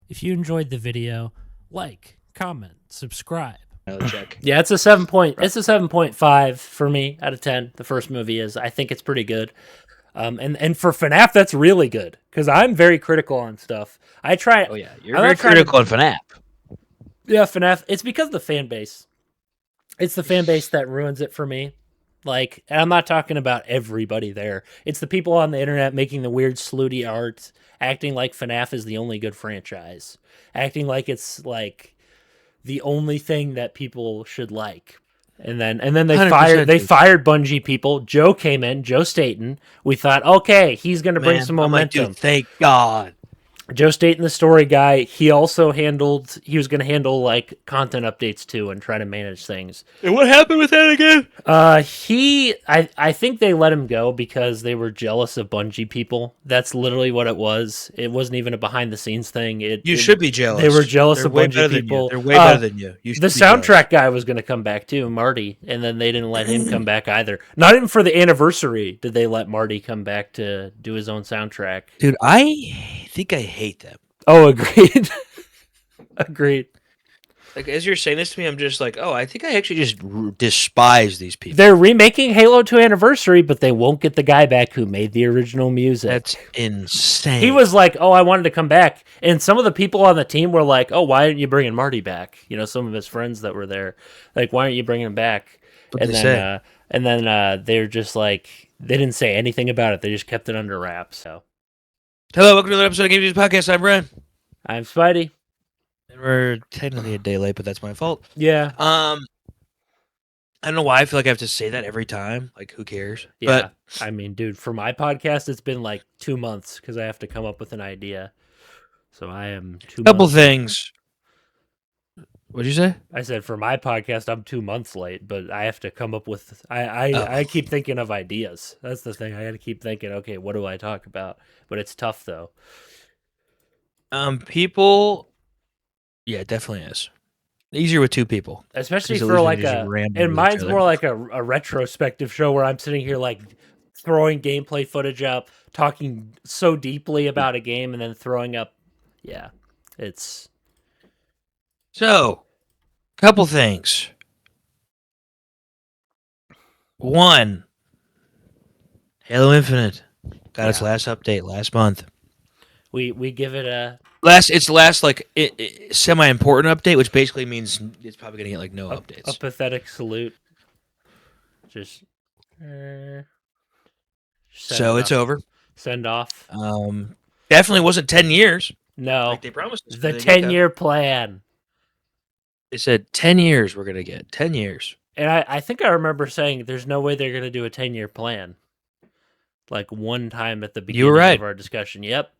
If you enjoyed the video, like, comment, subscribe. Check. Yeah, it's a 7.5 for me out of 10. The first movie is. I think it's pretty good. And for FNAF, that's really good because I'm very critical on stuff. I try. Oh yeah, you're I'm very not trying critical to, on FNAF. Yeah, FNAF. It's because of the fan base. It's the fan base that ruins it for me. Like, and I'm not talking about everybody there. It's the people on the internet making the weird slutty art, acting like FNAF is the only good franchise, acting like it's like the only thing that people should like. And then they 100%. fired Bungie people. Joe came in, Joe Staten. We thought, okay, he's going to bring some I'm like, momentum. dude, thank God. Joe Staten, the story guy, he was going to handle like content updates too and try to manage things. And what happened with that again? I think they let him go because they were jealous of Bungie people. That's literally what it was. It wasn't even a behind the scenes thing. You should be jealous. They were jealous They're of way Bungie better than people. you. They're way better than you. You should The be jealous. soundtrack guy was going to come back too, Marty, and then they didn't let him come back either. Not even for the anniversary did they let Marty come back to do his own soundtrack. Dude, I think I hate them. Oh, agreed. Agreed. Like, as you're saying this to me, I'm just like, oh, I think I actually just despise these people. They're remaking Halo 2 Anniversary, but they won't get the guy back who made the original music. That's insane. He was like, oh, I wanted to come back. And some of the people on the team were like, oh, why aren't you bringing Marty back? You know, some of his friends that were there. Like, why aren't you bringing him back? What'd they say? And then they're just like, they didn't say anything about it. They just kept it under wraps. So, Hello, welcome to another episode of Game News Podcast. I'm Brian. I'm Spidey. And we're technically a day late, but that's my fault. Yeah. I don't know why I feel like I have to say that every time. Like, who cares? Yeah. But, I mean, dude, for my podcast, it's been like 2 months because I have to come up with an idea. So I am 2 months. Couple things. What'd you say? I said for my podcast, I'm 2 months late, but I have to come up with. I keep thinking of ideas. That's the thing. I got to keep thinking. Okay, what do I talk about? But it's tough though. People. Yeah, it definitely is. Easier with two people, especially for like and mine's more like a retrospective show where I'm sitting here like throwing gameplay footage up, talking so deeply about a game, and then throwing up. Yeah, it's. So, couple things. One, Halo Infinite got its last update last month. We give it a it's the last like semi-important update, which basically means it's probably gonna get like no updates. A pathetic salute. Just. So it's over. Send off. Definitely wasn't 10 years. No, like they promised. The 10-year plan. They said 10 years we're gonna get 10 years. And I think I remember saying there's no way they're gonna do a 10-year plan. Like one time at the beginning of our discussion. Yep.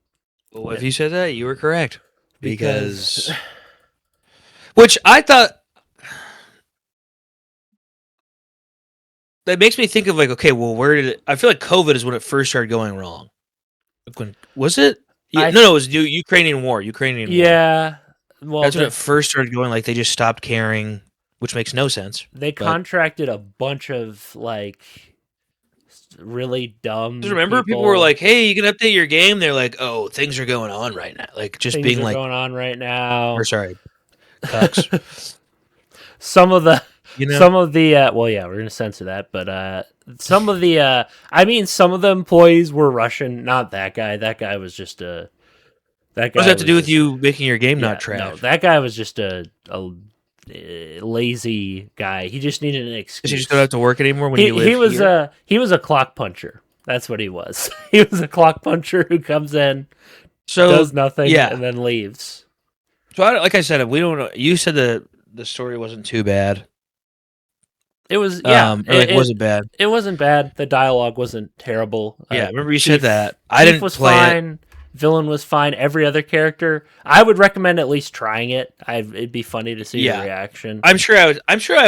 Well, if you said that, you were correct. Because which I thought that makes me think of like, okay, well, where did it? I feel like COVID is when it first started going wrong. When was it? Yeah, no, it was Ukrainian war. Yeah. Well, that's when it first started going. Like they just stopped caring, which makes no sense. They contracted a bunch of like really dumb. Remember, people were like, "Hey, you can update your game." They're like, "Oh, things are going on right now." Like just things being are like going on right now. Or sorry, cucks. Some of the well, yeah, we're gonna censor that, but some of the some of the employees were Russian. Not that guy. That guy was just a. That guy. What does that have to do with you making your game not trash? No, that guy was just a lazy guy. He just needed an excuse. He just don't have to work anymore when he was a clock puncher. That's what he was. He was a clock puncher who comes in, does nothing, and then leaves. So, like I said, we don't know. You said the story wasn't too bad. It was, it wasn't bad. It wasn't bad. The dialogue wasn't terrible. Yeah, remember you said that. I didn't was play fine. it. Villain was fine. Every other character, I would recommend at least trying it. It'd be funny to see your reaction. I'm sure I would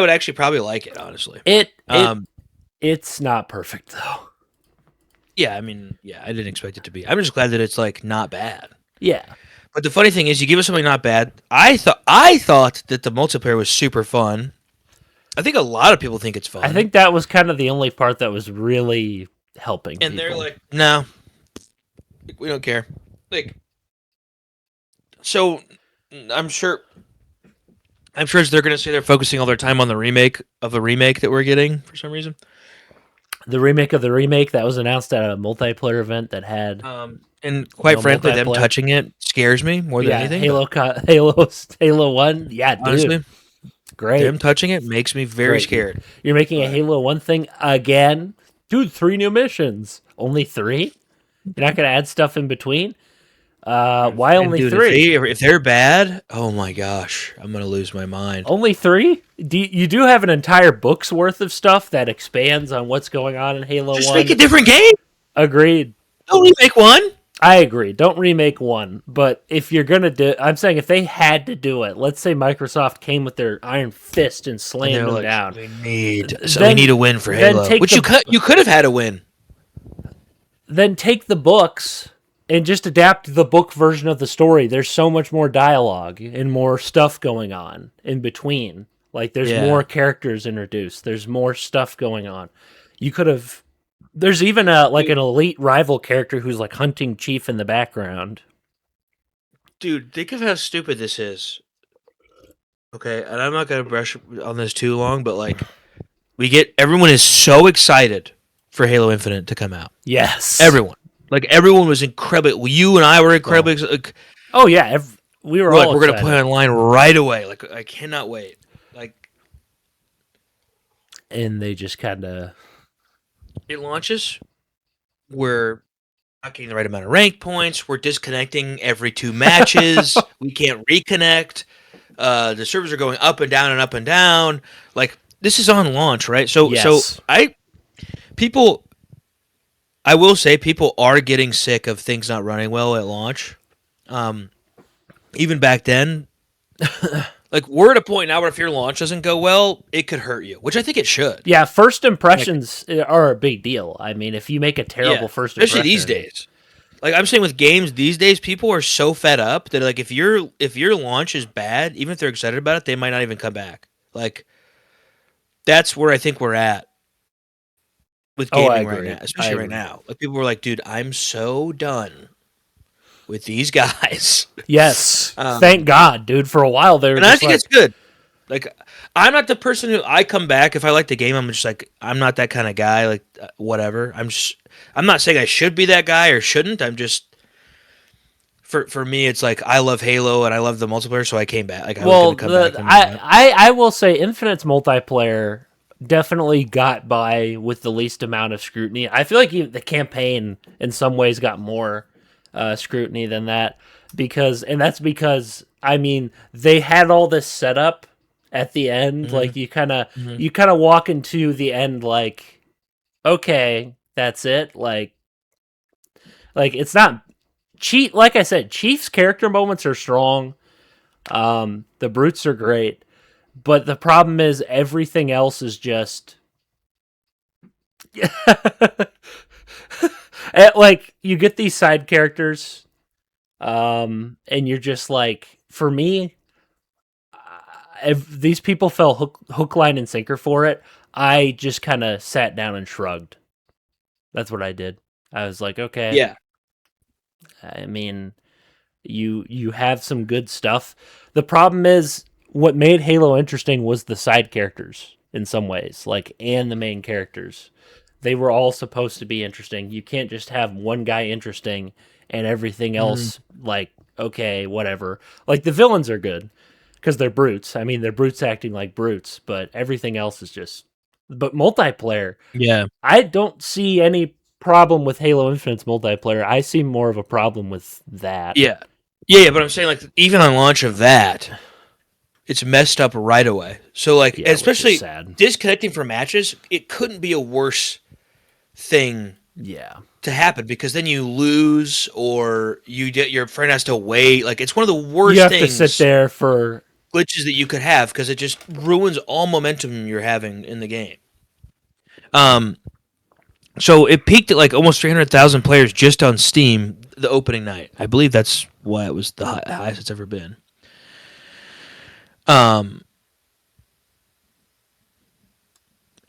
actually probably like it. Honestly, it's not perfect though. Yeah, I mean, I didn't expect it to be. I'm just glad that it's like not bad. Yeah. But the funny thing is, you give us something not bad. I thought that the multiplayer was super fun. I think a lot of people think it's fun. I think that was kind of the only part that was really helping. And they're like, no, we don't care. Like, So I'm sure. I'm sure they're going to say they're focusing all their time on the remake of the remake that we're getting for some reason. The remake of the remake that was announced at a multiplayer event that had And quite no frankly, them multiplayer. touching it scares me more than Yeah, anything. But Halo 1. Yeah, dude. honestly, them Great. touching it makes me very Great, dude. scared. You're making a But Halo 1 thing again? Dude, 3 new missions. Only 3? You're not going to add stuff in between? Why and only dude, 3? if they're bad, oh my gosh, I'm gonna lose my mind. Only 3? You do have an entire book's worth of stuff that expands on what's going on in Halo Just make a 1. different game. Agreed. Don't remake one. I agree. Don't remake 1. But if you're going to do, I'm saying if they had to do it, let's say Microsoft came with their iron fist and And slammed they're them like, down. we need a win for Halo, which you could have had a win. Then take the books and just adapt the book version of the story. There's so much more dialogue and more stuff going on in between. Like there's more characters introduced. There's more stuff going on. You could have. There's even an elite rival character who's like hunting Chief in the background. Dude, think of how stupid this is. Okay, and I'm not gonna brush on this too long, but like, everyone is so excited for Halo Infinite to come out. Yes, Everyone was incredible. You and I were incredibly. Oh yeah, we were all. We're gonna play online right away. Like I cannot wait. Like, and they just kind of. It launches. We're not getting the right amount of rank points. We're disconnecting every 2 matches. We can't reconnect. The servers are going up and down and up and down. Like this is on launch, right? So I will say people are getting sick of things not running well at launch. Even back then, like we're at a point now where if your launch doesn't go well, it could hurt you, which I think it should. Yeah, first impressions are a big deal. I mean, if you make a terrible first impression, especially these days. Like I'm saying with games these days, people are so fed up that like if your launch is bad, even if they're excited about it, they might not even come back. Like that's where I think we're at with gaming right now, especially right now. Like people were like, "Dude, I'm so done with these guys." Yes, thank God, dude. For a while there, and I think it's good. Like I'm not the person who I come back if I like the game. I'm just like I'm not that kind of guy. Like whatever. I'm not saying I should be that guy or shouldn't. I'm just for me, it's like I love Halo and I love the multiplayer, so I came back. Like I will say Infinite's multiplayer definitely got by with the least amount of scrutiny. I feel like the campaign in some ways got more scrutiny than that that's because I mean they had all this set up at the end. Like you kind of walk into the end like, okay, that's it. Like it's not cheat. Like I said, Chief's character moments are strong. The brutes are great, but the problem is everything else is just like you get these side characters, and you're just like, for me, if these people fell hook, line, and sinker for it, I just kind of sat down and shrugged. That's what I did. I was like, okay. Yeah. I mean, you have some good stuff. The problem is what made Halo interesting was the side characters in some ways, and the main characters. They were all supposed to be interesting. You can't just have one guy interesting and everything else okay, whatever. Like the villains are good because they're brutes. I mean, they're brutes acting like brutes, but everything else is just. But multiplayer, I don't see any problem with Halo Infinite's multiplayer. I see more of a problem with that. Yeah, but I'm saying like even on launch of that, it's messed up right away. So like, especially disconnecting from matches, it couldn't be a worse thing. To happen because then you lose or your friend has to wait. Like it's one of the worst. You have things to sit there for glitches that you could have because it just ruins all momentum you're having in the game. So it peaked at like almost 300,000 players just on Steam the opening night. I believe that's why it was the highest it's ever been.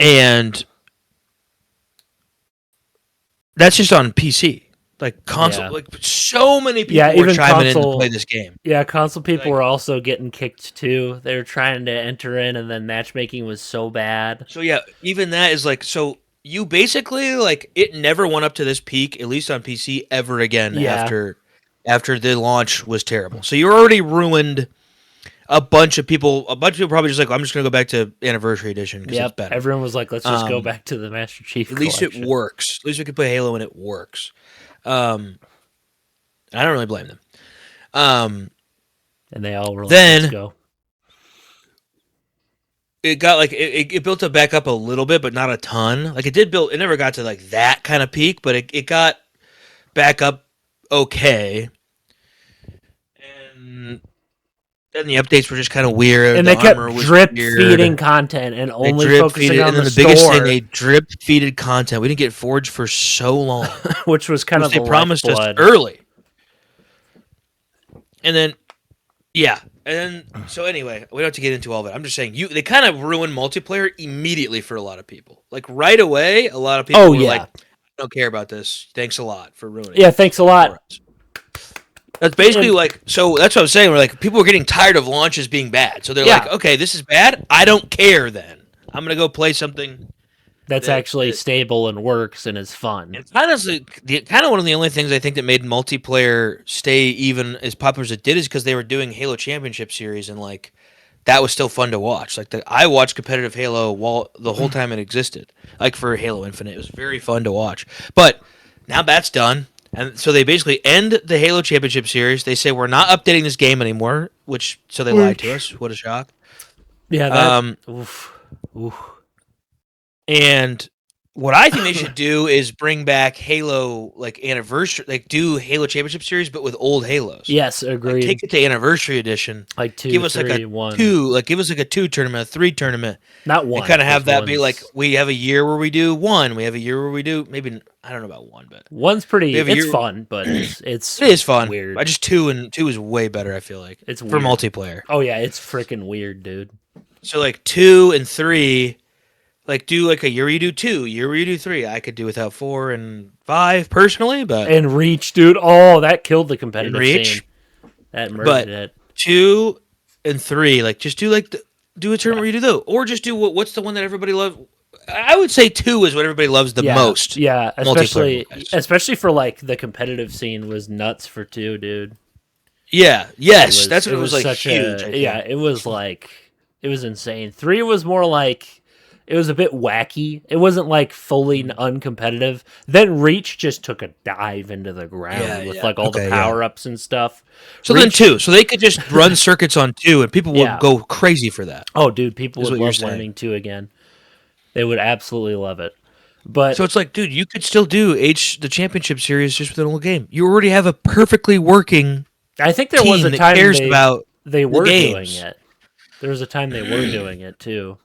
And that's just on PC. Like console, Yeah. like so many people Yeah, were even chiming in to console. play this game. Yeah, console people Like, were also getting kicked too. They were trying to enter in, and then matchmaking was so bad. so yeah, even that is like so. You basically like it never went up to this peak, at least on PC, ever again Yeah. after the launch was terrible. So you're already ruined a bunch of people. A bunch of people probably just like I'm just gonna go back to Anniversary Edition because it's Yep. better. Everyone was like, let's just go Um, back to the Master Chief at least it collection. works. At least we can play Halo and it works. I don't really blame them. And they all were like, let's Then go. it got like it built it back up a little bit, but not a ton. Like it did build. It never got to like that kind of peak, but it got back up okay. And then the updates were just kind of weird. And The they kept armor was drip weird. feeding content and They only drip focusing feeded, on and then the the biggest thing, store, they drip feeded content. We didn't get Forge for so long, which was kind which of they the promised us lifeblood. early. And then, yeah, and then so anyway, we don't have to get into all of it. I'm just saying, they kind of ruined multiplayer immediately for a lot of people. Like right away, a lot of people were like, "I don't care about this. Thanks a lot for ruining it." Yeah, thanks a lot. That's basically like, so that's what I'm saying. We're like, people are getting tired of launches being bad. So they're like, okay, this is bad. I don't care then. I'm going to go play something that's actually stable and works and is fun. It's honestly, kind of one of the only things I think that made multiplayer stay even as popular as it did is because they were doing Halo Championship Series and like that was still fun to watch. Like I watched competitive Halo the whole time it existed. Like for Halo Infinite, it was very fun to watch. But now that's done. And so they basically end the Halo Championship Series. They say we're not updating this game anymore, so they lied to us. What a shock! Yeah. And what I think they should do is bring back Halo like anniversary, like do Halo Championship Series, but with old Halos. Yes, agreed. Like, take it to Anniversary Edition. Like 2, give us 3, like a 1. 2, like give us like a 2 tournament, a 3 tournament. Not 1. And kind of have that be like we have a year where we do 1. We have a year where we do maybe I don't know about 1, but 1's pretty. It's fun, but it is fun. Weird. I just 2 is way better. I feel like it's for weird. Multiplayer. Oh yeah, it's freaking weird, dude. So like 2 and 3. Like do like a year where you do 2, year where you do 3. I could do without 4 and 5 personally, but and Reach, dude. Oh, that killed the competitive Reach. scene. That murdered it. 2 and 3, like just do like do a tournament where you do though, or just do what's the one that everybody loves. I would say 2 is what everybody loves the most. Yeah, especially for like the competitive scene was nuts for 2, dude. Yeah, yes, that's what it was like. Huge. It was like it was insane. 3 was more like. It was a bit wacky. It wasn't like fully uncompetitive. Then Reach just took a dive into the ground with like all the power-ups and stuff. So then 2. So they could just run circuits on 2 and people would go crazy for that. Oh, dude, people would love learning 2 again. They would absolutely love it. But so it's like, dude, you could still do the championship series just with an old game. You already have a perfectly working I think there was a time they were doing it. There was a time they were doing it too.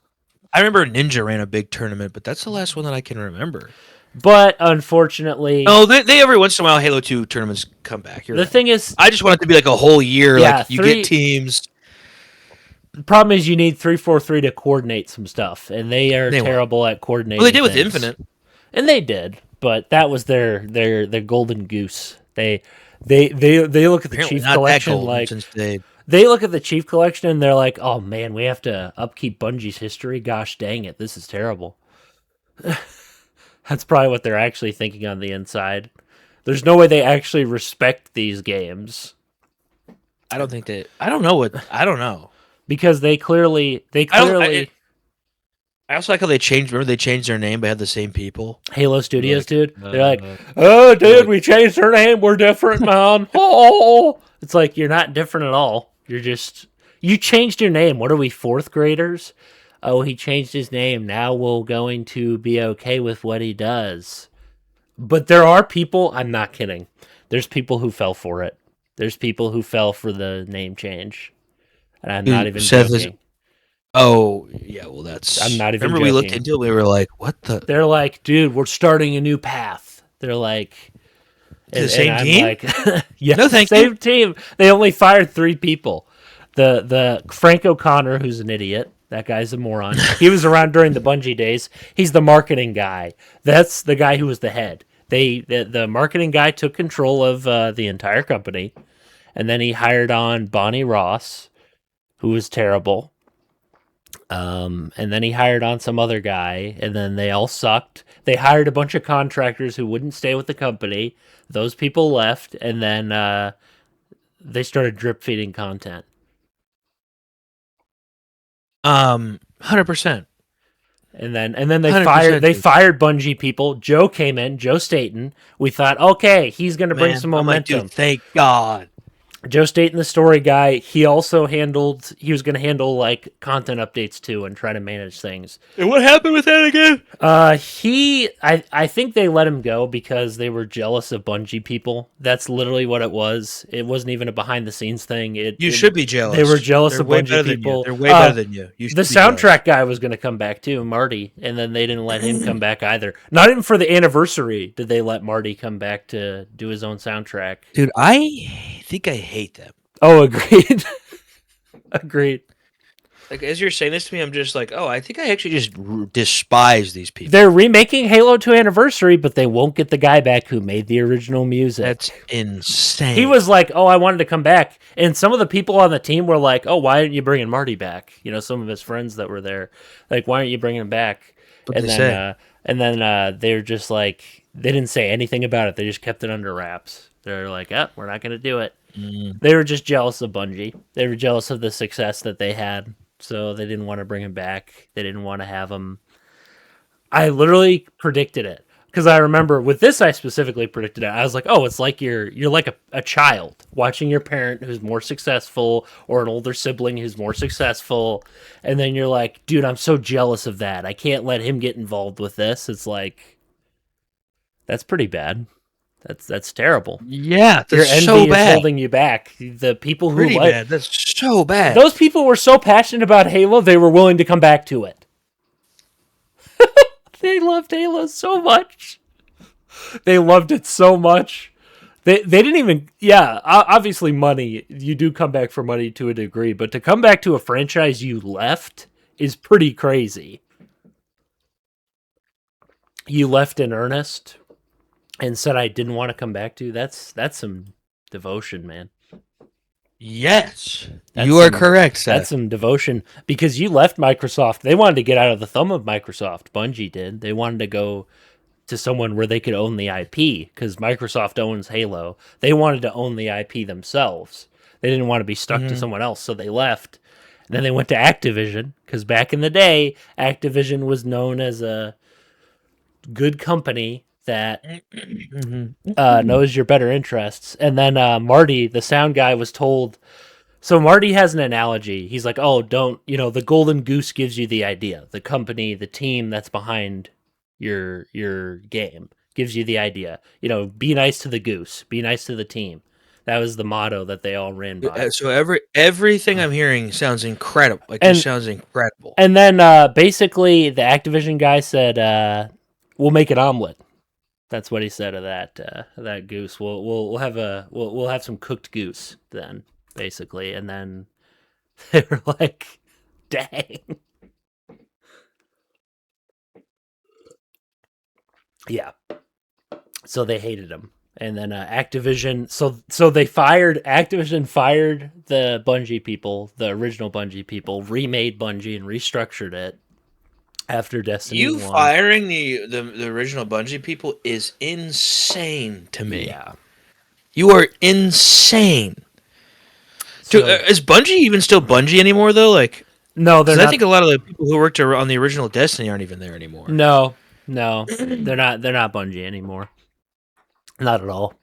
I remember Ninja ran a big tournament, but that's the last one that I can remember. But unfortunately, they every once in a while Halo 2 tournaments come back. The thing is, I just want it to be like a whole year. Like you get teams. The problem is you need 343 to coordinate some stuff, and they are terrible at coordinating. Well, they did with Infinite, and they did, but that was their golden goose. They look at the Chief Collection like. They look at the Chief Collection and they're like, oh man, we have to upkeep Bungie's history. Gosh dang it, this is terrible. That's probably what they're actually thinking on the inside. There's no way they actually respect these games. I don't think they... I don't know. Because they clearly... I also like how they changed... Remember they changed their name but had the same people? Halo Studios, dude. They're like, oh, dude, we changed our name. We're different, man. Oh! It's like, you're not different at all. You changed your name. What are we, 4th graders? Oh, he changed his name. Now we're going to be okay with what he does. But there are people, I'm not kidding. There's people who fell for it. There's people who fell for the name change. And I'm not even joking. Oh, yeah, well, that's... I'm not even joking. We looked into it, we were like, what the... They're like, dude, we're starting a new path. They're like... The same team? Like, yeah, no, thank same team. They only fired 3 people. The Frank O'Connor, who's an idiot. That guy's a moron. He was around during the Bungie days. He's the marketing guy. That's the guy who was the head. The marketing guy took control of the entire company, and then he hired on Bonnie Ross, who was terrible. And then he hired on some other guy, and then they all sucked. They hired a bunch of contractors who wouldn't stay with the company. Those people left, and then they started drip feeding content. 100%. And then they 100%. fired Bungie people. Joe came in, Joe Staten. We thought, okay, he's going to bring some I'm like, momentum. dude, thank God. Joe Staten, the story guy, he also he was going to handle like content updates too and try to manage things. And what happened with that again? I think they let him go because they were jealous of Bungie people. That's literally what it was. It wasn't even a behind the scenes thing. You should be jealous. They were jealous They're of way Bungie better than people. you. They're way better than you. You should The be soundtrack guy was going to come back too, Marty, and then they didn't let him come back either. Not even for the anniversary did they let Marty come back to do his own soundtrack. Dude, I think I hate them. Oh, agreed. Agreed. Like, as you're saying this to me, I'm just like, oh, I think I actually just despise these people. They're remaking Halo 2 Anniversary, but they won't get the guy back who made the original music. That's insane. He was like, oh, I wanted to come back. And some of the people on the team were like, oh, why aren't you bringing Marty back? You know, some of his friends that were there. Like, why aren't you bringing him back? What'd they say? They were just like, they didn't say anything about it. They just kept it under wraps. They're like, oh, we're not going to do it. They were just jealous of Bungie. They were jealous of the success that they had. So they didn't want to bring him back. They didn't want to have him. I literally predicted it. Because I remember with this, I specifically predicted it. I was like, oh, it's like you're like a child watching your parent who's more successful or an older sibling who's more successful. And then you're like, dude, I'm so jealous of that. I can't let him get involved with this. It's like, that's pretty bad. That's terrible. Yeah, that's Your envy so is bad. holding you back. The people who Pretty bad. That's so bad. Those people were so passionate about Halo, they were willing to come back to it. They loved Halo so much. They loved it so much. They didn't even, yeah, obviously money. You do come back for money to a degree, but to come back to a franchise you left is pretty crazy. You left in earnest and said I didn't want to come back to. That's some devotion, man. Yes, you are correct, Seth. That's some devotion because you left Microsoft. They wanted to get out of the thumb of Microsoft. Bungie did. They wanted to go to someone where they could own the IP because Microsoft owns Halo. They wanted to own the IP themselves. They didn't want to be stuck to someone else, so they left. And then they went to Activision because back in the day, Activision was known as a good company that knows your better interests. And then Marty, the sound guy, was told. So Marty has an analogy. He's like, "Oh, don't the golden goose gives you the idea. The company, the team that's behind your game gives you the idea. Be nice to the goose. Be nice to the team." That was the motto that they all ran by. So everything I'm hearing sounds incredible. Sounds incredible. And then basically, the Activision guy said, "We'll make an omelet." That's what he said of that goose. We'll have some cooked goose then, basically. And then they were like, "Dang." Yeah. So they hated him. And then Activision, so they Activision fired the Bungie people, the original Bungie people, remade Bungie and restructured it after Destiny 1. Firing the original Bungie people is insane to me. Yeah. You are insane. Dude, is Bungie even still Bungie anymore, though? Like, no, they're not. I think a lot of the people who worked on the original Destiny aren't even there anymore. No, they're not Bungie anymore. Not at all.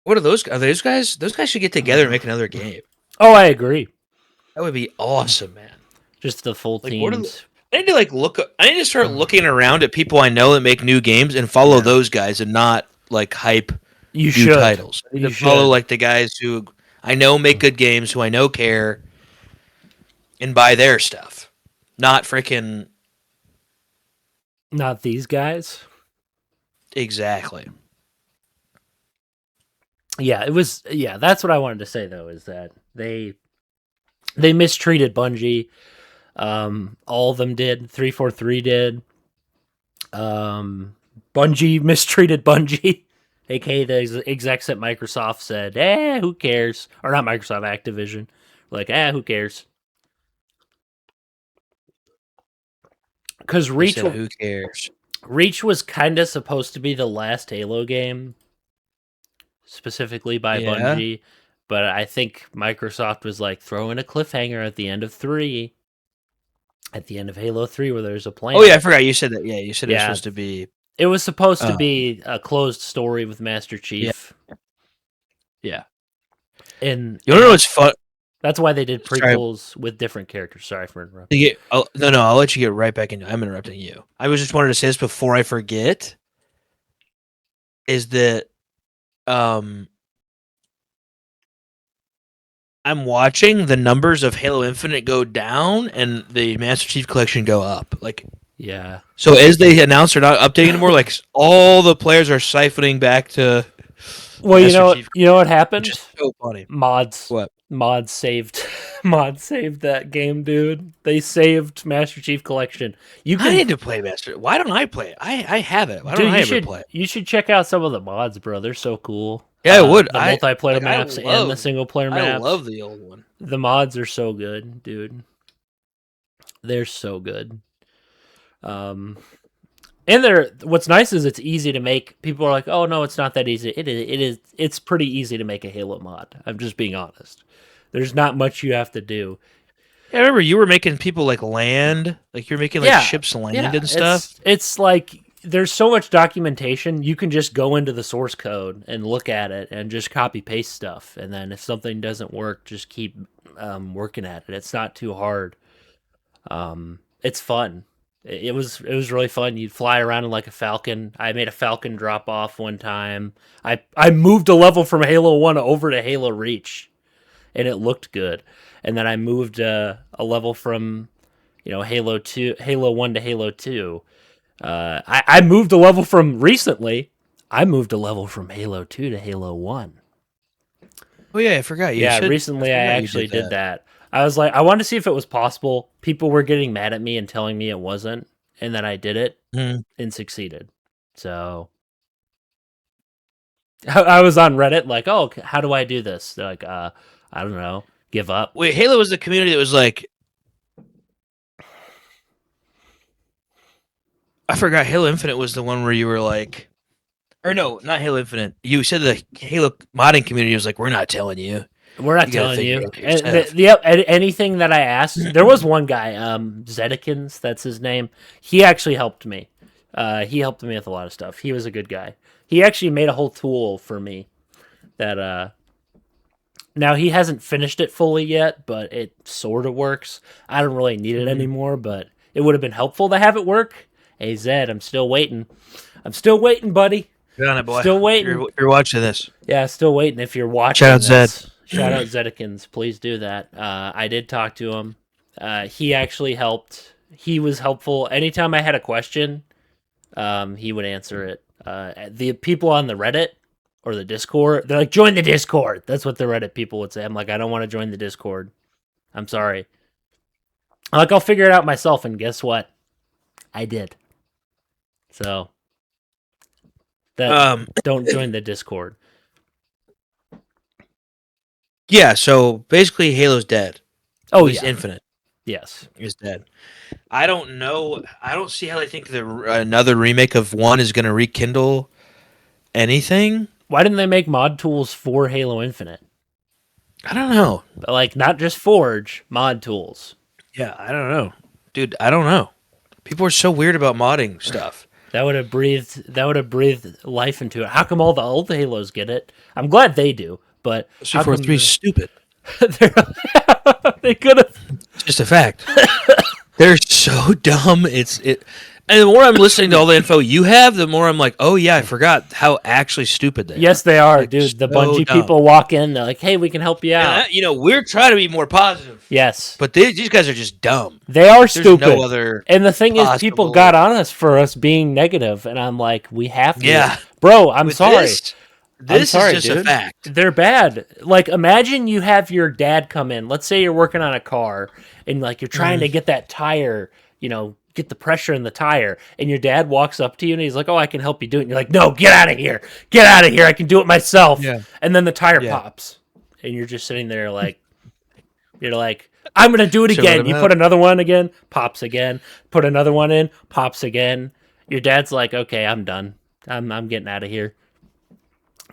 What are those guys? Those guys should get together and make another game. Oh, I agree. That would be awesome, man. Just the full teams. I need to I need to start looking around at people I know that make new games and follow those guys and not like hype new titles. I need to follow like the guys who I know make good games, who I know care, and buy their stuff. Not freaking. Not these guys. Exactly. Yeah, it was. Yeah, that's what I wanted to say though. Is that they mistreated Bungie. All of them did. 343 did. Bungie mistreated Bungie, aka the execs at Microsoft said, who cares? Or not Microsoft, Activision. Like, who cares? Because Who cares? Reach was kind of supposed to be the last Halo game, specifically by Yeah. Bungie, but I think Microsoft was like throwing a cliffhanger at the end of 3, at the end of Halo 3, where there's a plan. Oh yeah, I forgot you said that. Yeah, you said it was supposed to be. It was supposed to be a closed story with Master Chief. Yeah. And you know what's fun? That's why they did prequels with different characters. Sorry for interrupting. No, I'll let you get right back into. I'm interrupting you. I was just wanted to say this before I forget. Is that, I'm watching the numbers of Halo Infinite go down and the Master Chief Collection go up. Like, yeah. So as they announce they're not updating anymore, like all the players are siphoning back to. Well, you know what happened? Which is so funny. Mods. What? Mods saved that game, dude. They saved Master Chief Collection. I need to play Master. Why don't I play it? I have it. Why don't I ever play it? You should check out some of the mods, bro. They're so cool. Yeah, I would. The multiplayer maps and the single player maps. I love the old one. The mods are so good, dude. They're so good. And what's nice is it's easy to make. People are like, "Oh no, it's not that easy." It is. It's pretty easy to make a Halo mod. I'm just being honest. There's not much you have to do. Yeah, I remember you were making people like land, like you're making ships land and stuff. It's like there's so much documentation. You can just go into the source code and look at it and just copy paste stuff. And then if something doesn't work, just keep working at it. It's not too hard. It's fun. It was really fun. You'd fly around in like a Falcon. I made a Falcon drop off one time. I moved a level from Halo 1 over to Halo Reach, and it looked good. And then I moved a level from Halo 1 to Halo 2. I moved a level from recently. I moved a level from Halo 2 to Halo 1. Oh yeah, I forgot. Recently I actually did that. I was like, I wanted to see if it was possible. People were getting mad at me and telling me it wasn't, and then I did it and succeeded. So I was on Reddit like, oh, how do I do this? They're like, I don't know, give up. Wait, Halo was the community that was like, I forgot. Halo Infinite was the one where you were like, or no, not Halo Infinite. You said the Halo modding community was like, we're not telling you. We're not telling you. Anything that I asked, there was one guy, Zedekins, that's his name. He actually helped me. He helped me with a lot of stuff. He was a good guy. He actually made a whole tool for me that, now he hasn't finished it fully yet, but it sort of works. I don't really need it anymore, but it would have been helpful to have it work. Hey, Zed, I'm still waiting. I'm still waiting, buddy. Get on it, boy. Still waiting. If you're watching this. Yeah, still waiting. If you're watching Shout out Zed. Shout out Zedekins. Please do that. I did talk to him. He actually helped. He was helpful. Anytime I had a question, he would answer it. The people on the Reddit or the Discord, they're like, join the Discord. That's what the Reddit people would say. I'm like, I don't want to join the Discord. I'm sorry. I'm like, I'll figure it out myself. And guess what? I did. So, don't join the Discord. Yeah, so basically Halo's dead. Oh, yeah. Infinite. Yes. Is dead. I don't know. I don't see how they think another remake of 1 is going to rekindle anything. Why didn't they make mod tools for Halo Infinite? I don't know. Like, not just Forge, mod tools. Yeah, I don't know. Dude, I don't know. People are so weird about modding stuff. That would have breathed life into it. How come all the old Halos get it? I'm glad they do, but C4-3 is stupid. They could have. It's just a fact. They're so dumb. And the more I'm listening to all the info you have, the more I'm like, oh yeah, I forgot how actually stupid they are. Yes, they are, like, dude. The Bungie people walk in, they're like, hey, we can help you out. We're trying to be more positive. Yes. But these guys are just dumb. They are stupid. No other and the thing is, people got on us for us being negative, and I'm like, we have to. Yeah. Bro, I'm sorry. This is just a fact. They're bad. Like, imagine you have your dad come in. Let's say you're working on a car, and like you're trying to get that tire, get the pressure in the tire. And your dad walks up to you and he's like, "Oh, I can help you do it." And you're like, "No, get out of here. Get out of here. I can do it myself." Yeah. And then the tire Yeah. pops. And you're just sitting there like, you're like, "I'm going to do it Chilling again." him You out. put another one again, pops again. Put another one in, pops again. Your dad's like, "Okay, I'm done. I'm getting out of here."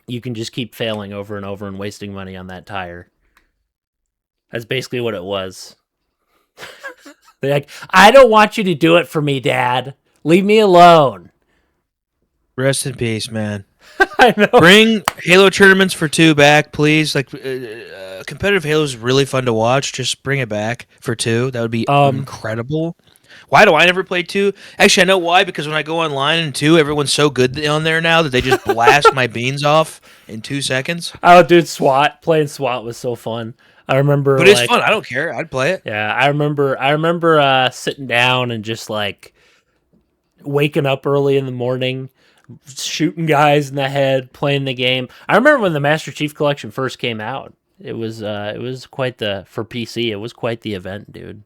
You can just keep failing over and over and wasting money on that tire. That's basically what it was. They're like, "I don't want you to do it for me, Dad. Leave me alone." Rest in peace, man. I know. Bring Halo tournaments for 2 back, please. Like, competitive Halo is really fun to watch. Just bring it back for 2. That would be incredible. Why do I never play 2? Actually, I know why. Because when I go online in 2, everyone's so good on there now that they just blast my beans off in 2 seconds. Oh, dude, SWAT. Playing SWAT was so fun. I remember, but it's fun. I don't care. I'd play it. Yeah, I remember sitting down and just like waking up early in the morning, shooting guys in the head, playing the game. I remember when the Master Chief Collection first came out. It was quite the for PC. It was quite the event, dude.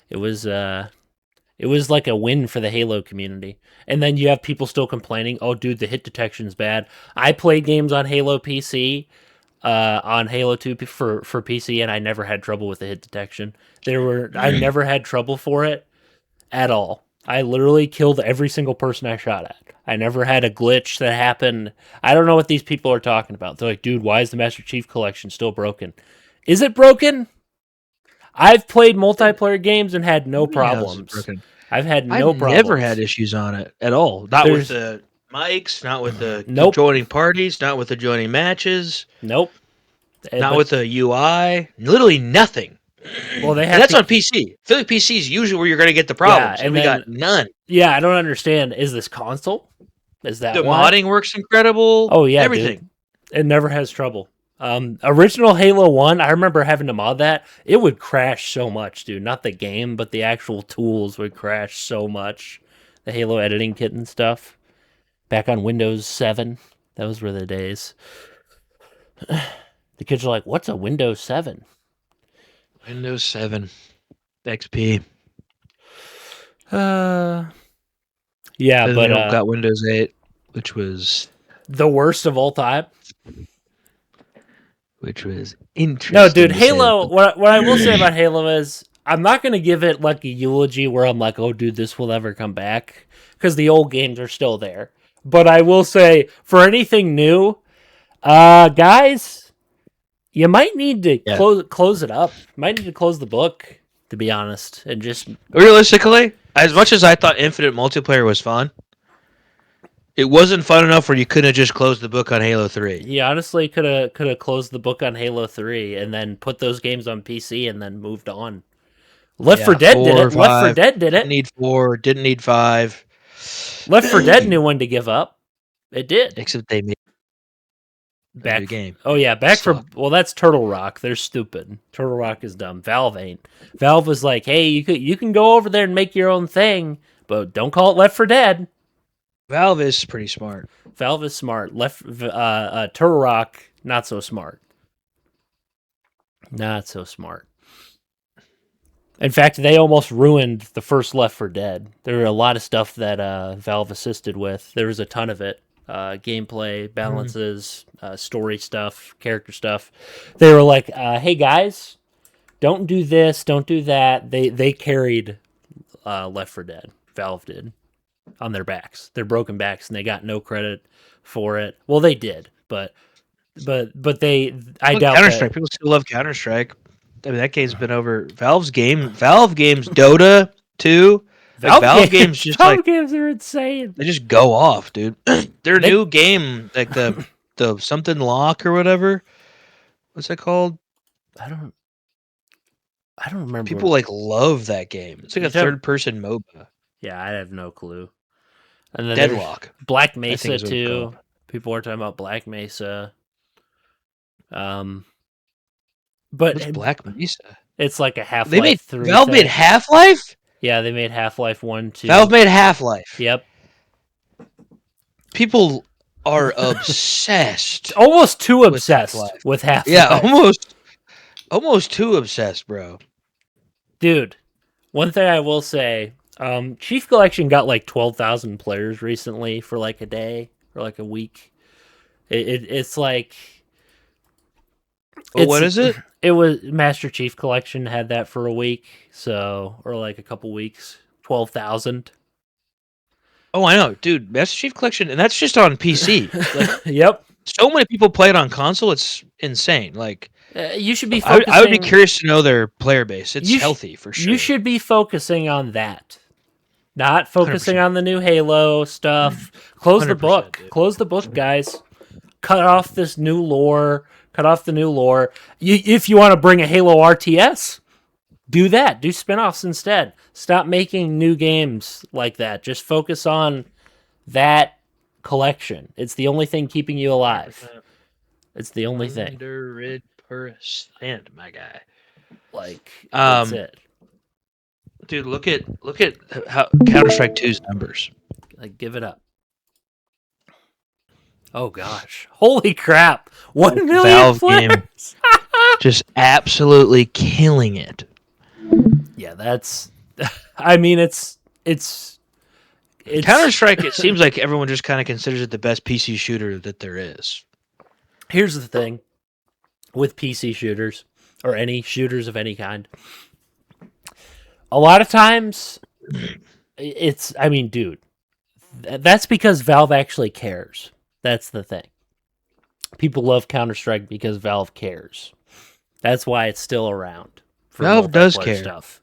It was like a win for the Halo community. And then you have people still complaining, "Oh, dude, the hit detection's bad." I played games on Halo PC, on Halo 2 for PC, and I never had trouble with the hit detection. I never had trouble for it at all. I literally killed every single person I shot at. I never had a glitch that happened. I don't know what these people are talking about. They're like, "Dude, why is the Master Chief Collection still broken?" Is it broken? I've played multiplayer games and had no problems. I've had no problems. I've never had issues on it at all. Not with the mics, not with the joining parties, not with the joining matches. Nope. Not with the UI. Literally nothing. Well, that's on PC. I feel like PC is usually where you're going to get the problems, and we got none. Yeah, I don't understand. Is this console? Is that the modding works incredible? Oh yeah, everything. Dude. It never has trouble. Original Halo 1, I remember having to mod that. It would crash so much, dude. Not the game, but the actual tools would crash so much. The Halo editing kit and stuff. Back on Windows 7. Those were the days. The kids are like, "What's a Windows 7? Windows 7. XP. Yeah, then but got Windows 8, which was the worst of all time. Which was interesting. No, dude, Halo. What I will say about Halo is I'm not going to give it like a eulogy where I'm like, "Oh, dude, this will never come back," because the old games are still there. But I will say, for anything new, guys, you might need to close it up. Might need to close the book, to be honest, and just realistically, as much as I thought Infinite multiplayer was fun, it wasn't fun enough where you couldn't have just closed the book on Halo 3. You honestly could have closed the book on Halo 3 and then put those games on PC and then moved on. Left 4 Dead did it. 5, Left 4 Dead did it. Didn't need 4, didn't need 5. Left 4 Dead knew when to give up. It did. Except they made back a game. Oh yeah, that's Turtle Rock. They're stupid. Turtle Rock is dumb. Valve ain't. Valve was like, "Hey, you can go over there and make your own thing, but don't call it Left 4 Dead." Valve is pretty smart. Valve is smart. Turtle Rock, not so smart. Not so smart. In fact, they almost ruined the first Left 4 Dead. There were a lot of stuff that Valve assisted with. There was a ton of it. Gameplay, balances, story stuff, character stuff. They were like, "Hey guys, don't do this, don't do that." They carried Left 4 Dead. Valve did. On their backs, their broken backs, and they got no credit for it. Well, they did, but they. I doubt Counter-Strike. People still love Counter-Strike. I mean, that game's been over. Valve games, Dota 2. Valve games just Valve games are insane. They just go off, dude. Their new game, like the something lock or whatever. What's that called? I don't remember. People love that game. It's like a third-person MOBA. Yeah, I have no clue. And then Deadlock. Black Mesa too. People are talking about Black Mesa. But what's Black Mesa? It's like a Half-Life 3. Valve made Half-Life? Yeah, they made Half-Life 1, 2. Valve made Half-Life. Yep. People are obsessed. Almost too obsessed with Half-Life. Yeah, almost too obsessed, bro. Dude, one thing I will say, Chief Collection got like 12,000 players recently for like a day or like a week. It's like Well, what is it? it was Master Chief Collection had that for a week, so or like a couple weeks. 12,000. Oh, I know, dude. Master Chief Collection, and that's just on PC. Like, Yep. so many people play it on console. It's insane. Like, You should be I would be focusing. curious to know their player base. It's You healthy for sure. You should be focusing on that, not focusing 100%. on the new Halo stuff. Close the 100%, book. dude. Close the book, guys. Cut off this new lore. Cut off the new lore. If you want to bring a Halo RTS, do that. Do spin-offs instead. Stop making new games like that. Just focus on that collection. It's the only thing keeping you alive. It's the only thing. 100%, my guy. Like, that's it. Dude, look at how Counter-Strike 2's numbers. Like, give it up. Oh gosh! Holy crap! 1 million Valve players. game. Just absolutely killing it. Yeah, that's. I mean, it's Counter-Strike. It seems like everyone just kind of considers it the best PC shooter that there is. Here's the thing with PC shooters or any shooters of any kind. A lot of times, it's. I mean, dude, that's because Valve actually cares. That's the thing. People love Counter-Strike because Valve cares. That's why it's still around. Valve does multiplayer care. Stuff.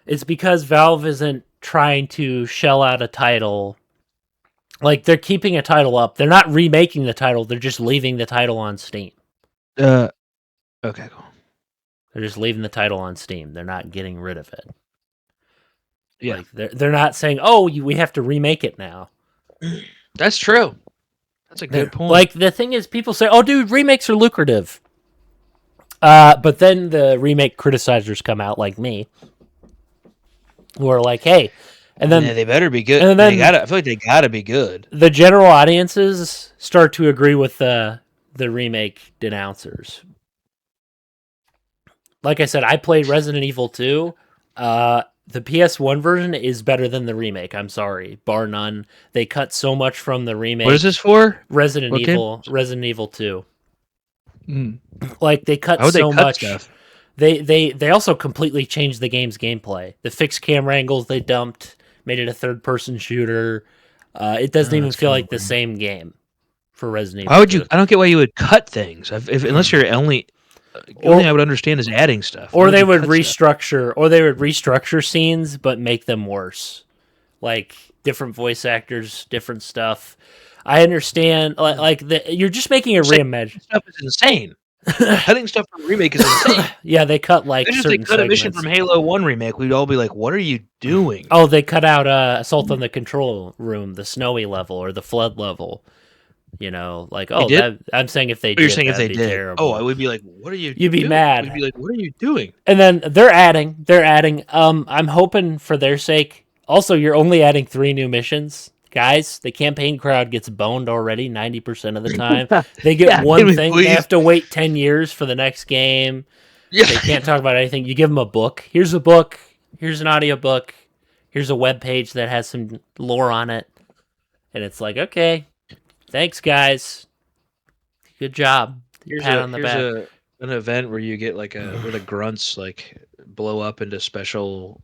It's because Valve isn't trying to shell out a title. Like, they're keeping a title up. They're not remaking the title. They're just leaving the title on Steam. Okay, cool. They're just leaving the title on Steam. They're not getting rid of it. Yeah, Like, they're not saying, "Oh, we have to remake it now." that's true. That's a good point. Like, the thing is, people say, "Oh, dude, remakes are lucrative." But then the remake criticizers come out, like me, who are like, "Hey," and then yeah, they better be good. and then- I feel like they gotta be good. the general audiences start to agree with the remake denouncers. Like I said, I played Resident Evil 2. The PS1 version is better than the remake. I'm sorry, bar none. They cut so much from the remake. What is this for? Resident What game? Resident Evil 2. Mm. Like, they cut How would they so cut much. stuff? They also completely changed the game's gameplay. The fixed camera angles they dumped, made it a third-person shooter. It doesn't even that's feel kinda like the weird. same game for Resident Evil. Why would 2. you? I don't get why you would cut things. Unless you're only. The only thing I would understand is adding stuff. Why Or they you would cut stuff? restructure scenes but make them worse. Like, different voice actors, different stuff. I understand you're just making a reimagining. Stuff is insane. Cutting stuff from remake is insane. Yeah, they cut like If certain they cut a mission segments. from Halo 1 remake, we'd all be like, "What are you doing?" Oh, they cut out Assault on the Control Room, the snowy level or the flood level. You know, like, oh, did? I'm saying if they Oh, did, you're saying if that'd they be did? terrible. Oh, I would be like, "What are you?" You'd be doing? mad. We'd be like, "What are you doing?" And then they're adding. I'm hoping for their sake. Also, you're only adding 3 new missions. Guys, the campaign crowd gets boned already 90% of the time. They get Yeah, one can we thing. please? They have to wait 10 years for the next game. Yeah, They can't talk about anything. You give them a book. Here's a book. Here's an audiobook. Here's a web page that has some lore on it. And it's like, okay, thanks, guys. Good job. Pat on the back. An event where you get like where the grunts like blow up into special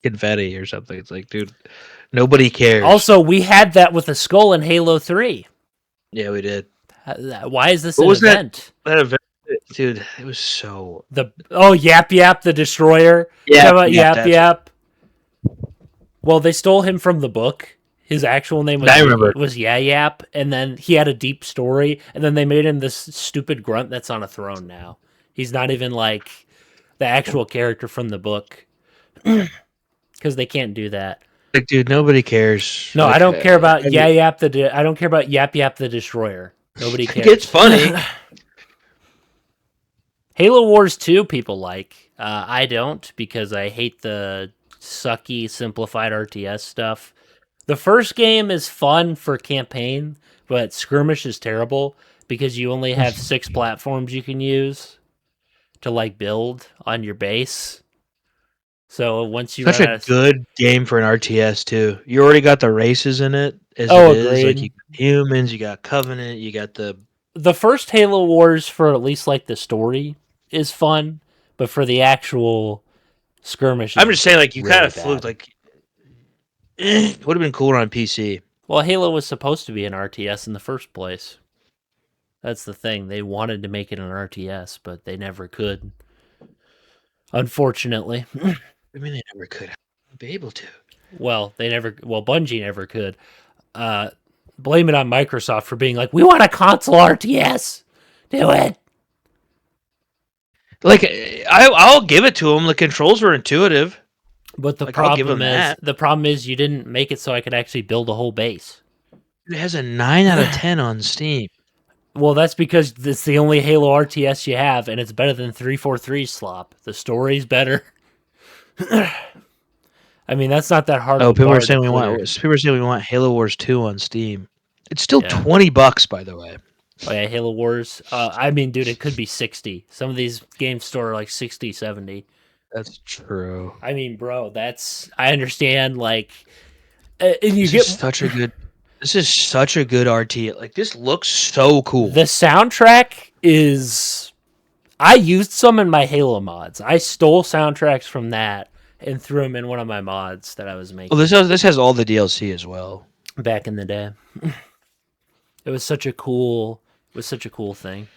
confetti or something. It's like, dude, nobody cares. Also, we had that with a skull in Halo 3. yeah, we did Why is this What an was that? event? that event, dude. It was so Yap Yap the Destroyer. Yeah, Talk about Yap, Yap that's- Yap. Well, they stole him from the book. His actual name I remember. was Yeah Yap, and then he had a deep story, and then they made him this stupid grunt that's on a throne now. He's not even like the actual character from the book because they can't do that. Like, dude, nobody cares. No, Like, I don't care about I mean, I don't care about Yap Yap the Destroyer. Nobody cares. It's funny. Halo Wars 2 people like. I don't because I hate the sucky simplified RTS stuff. The first game is fun for campaign, but skirmish is terrible because you only have 6 platforms you can use to like build on your base. So once you Such run a out of, good game for an RTS too. You already got the races in it as it oh, is. Like you agreed. got humans, you got Covenant, you got the. The first Halo Wars for at least like the story is fun, but for the actual skirmish I'm is just saying, like you kind really of fluked. bad. Like it would have been cooler on PC. Well, Halo was supposed to be an RTS in the first place. That's the thing. They wanted to make it an RTS, but they never could. Unfortunately. I mean, they never could be able to. Well, Bungie never could. Blame it on Microsoft for being like, we want a console RTS. Do it. Like I'll give it to them. The controls were intuitive. But Like I'll give them that. the problem is you didn't make it so I could actually build a whole base. It has a 9 out of 10 on Steam. Well, that's because it's the only Halo RTS you have, and it's better than 343 slop. The story's better. I mean, that's not that hard of Oh, a people are bar to saying clear. we want Halo Wars 2 on Steam. It's still Yeah. $20, by the way. Oh, yeah, Halo Wars. I mean, dude, it could be 60. Some of these games store like 60, 70. That's true. I mean, bro, I understand, like, and you This is such a good RT. Like this looks so cool. the soundtrack is. I used some in my Halo mods. I stole soundtracks from that and threw them in one of my mods that I was making. Well, this has all the DLC as well. Back in the day. It was such a cool thing.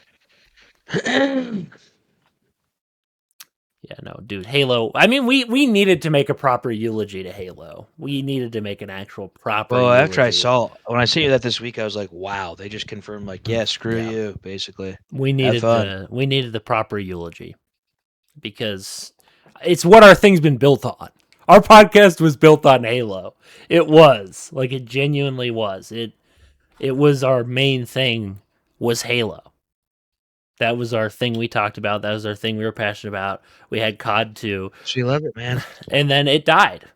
Yeah, no, dude, Halo. I mean, we needed to make a proper eulogy to Halo. We needed to make an actual proper Well, after I eulogy. when I sent you that this week, I was like, wow, they just confirmed like, yeah, screw Yeah. you, basically. We Have fun. needed the proper eulogy because it's what our thing's been built on. Our podcast was built on Halo. It was. Like it genuinely was. It was our main thing was Halo. That was our thing we talked about. That was our thing we were passionate about. We had COD 2. She loved it, man. And then it died.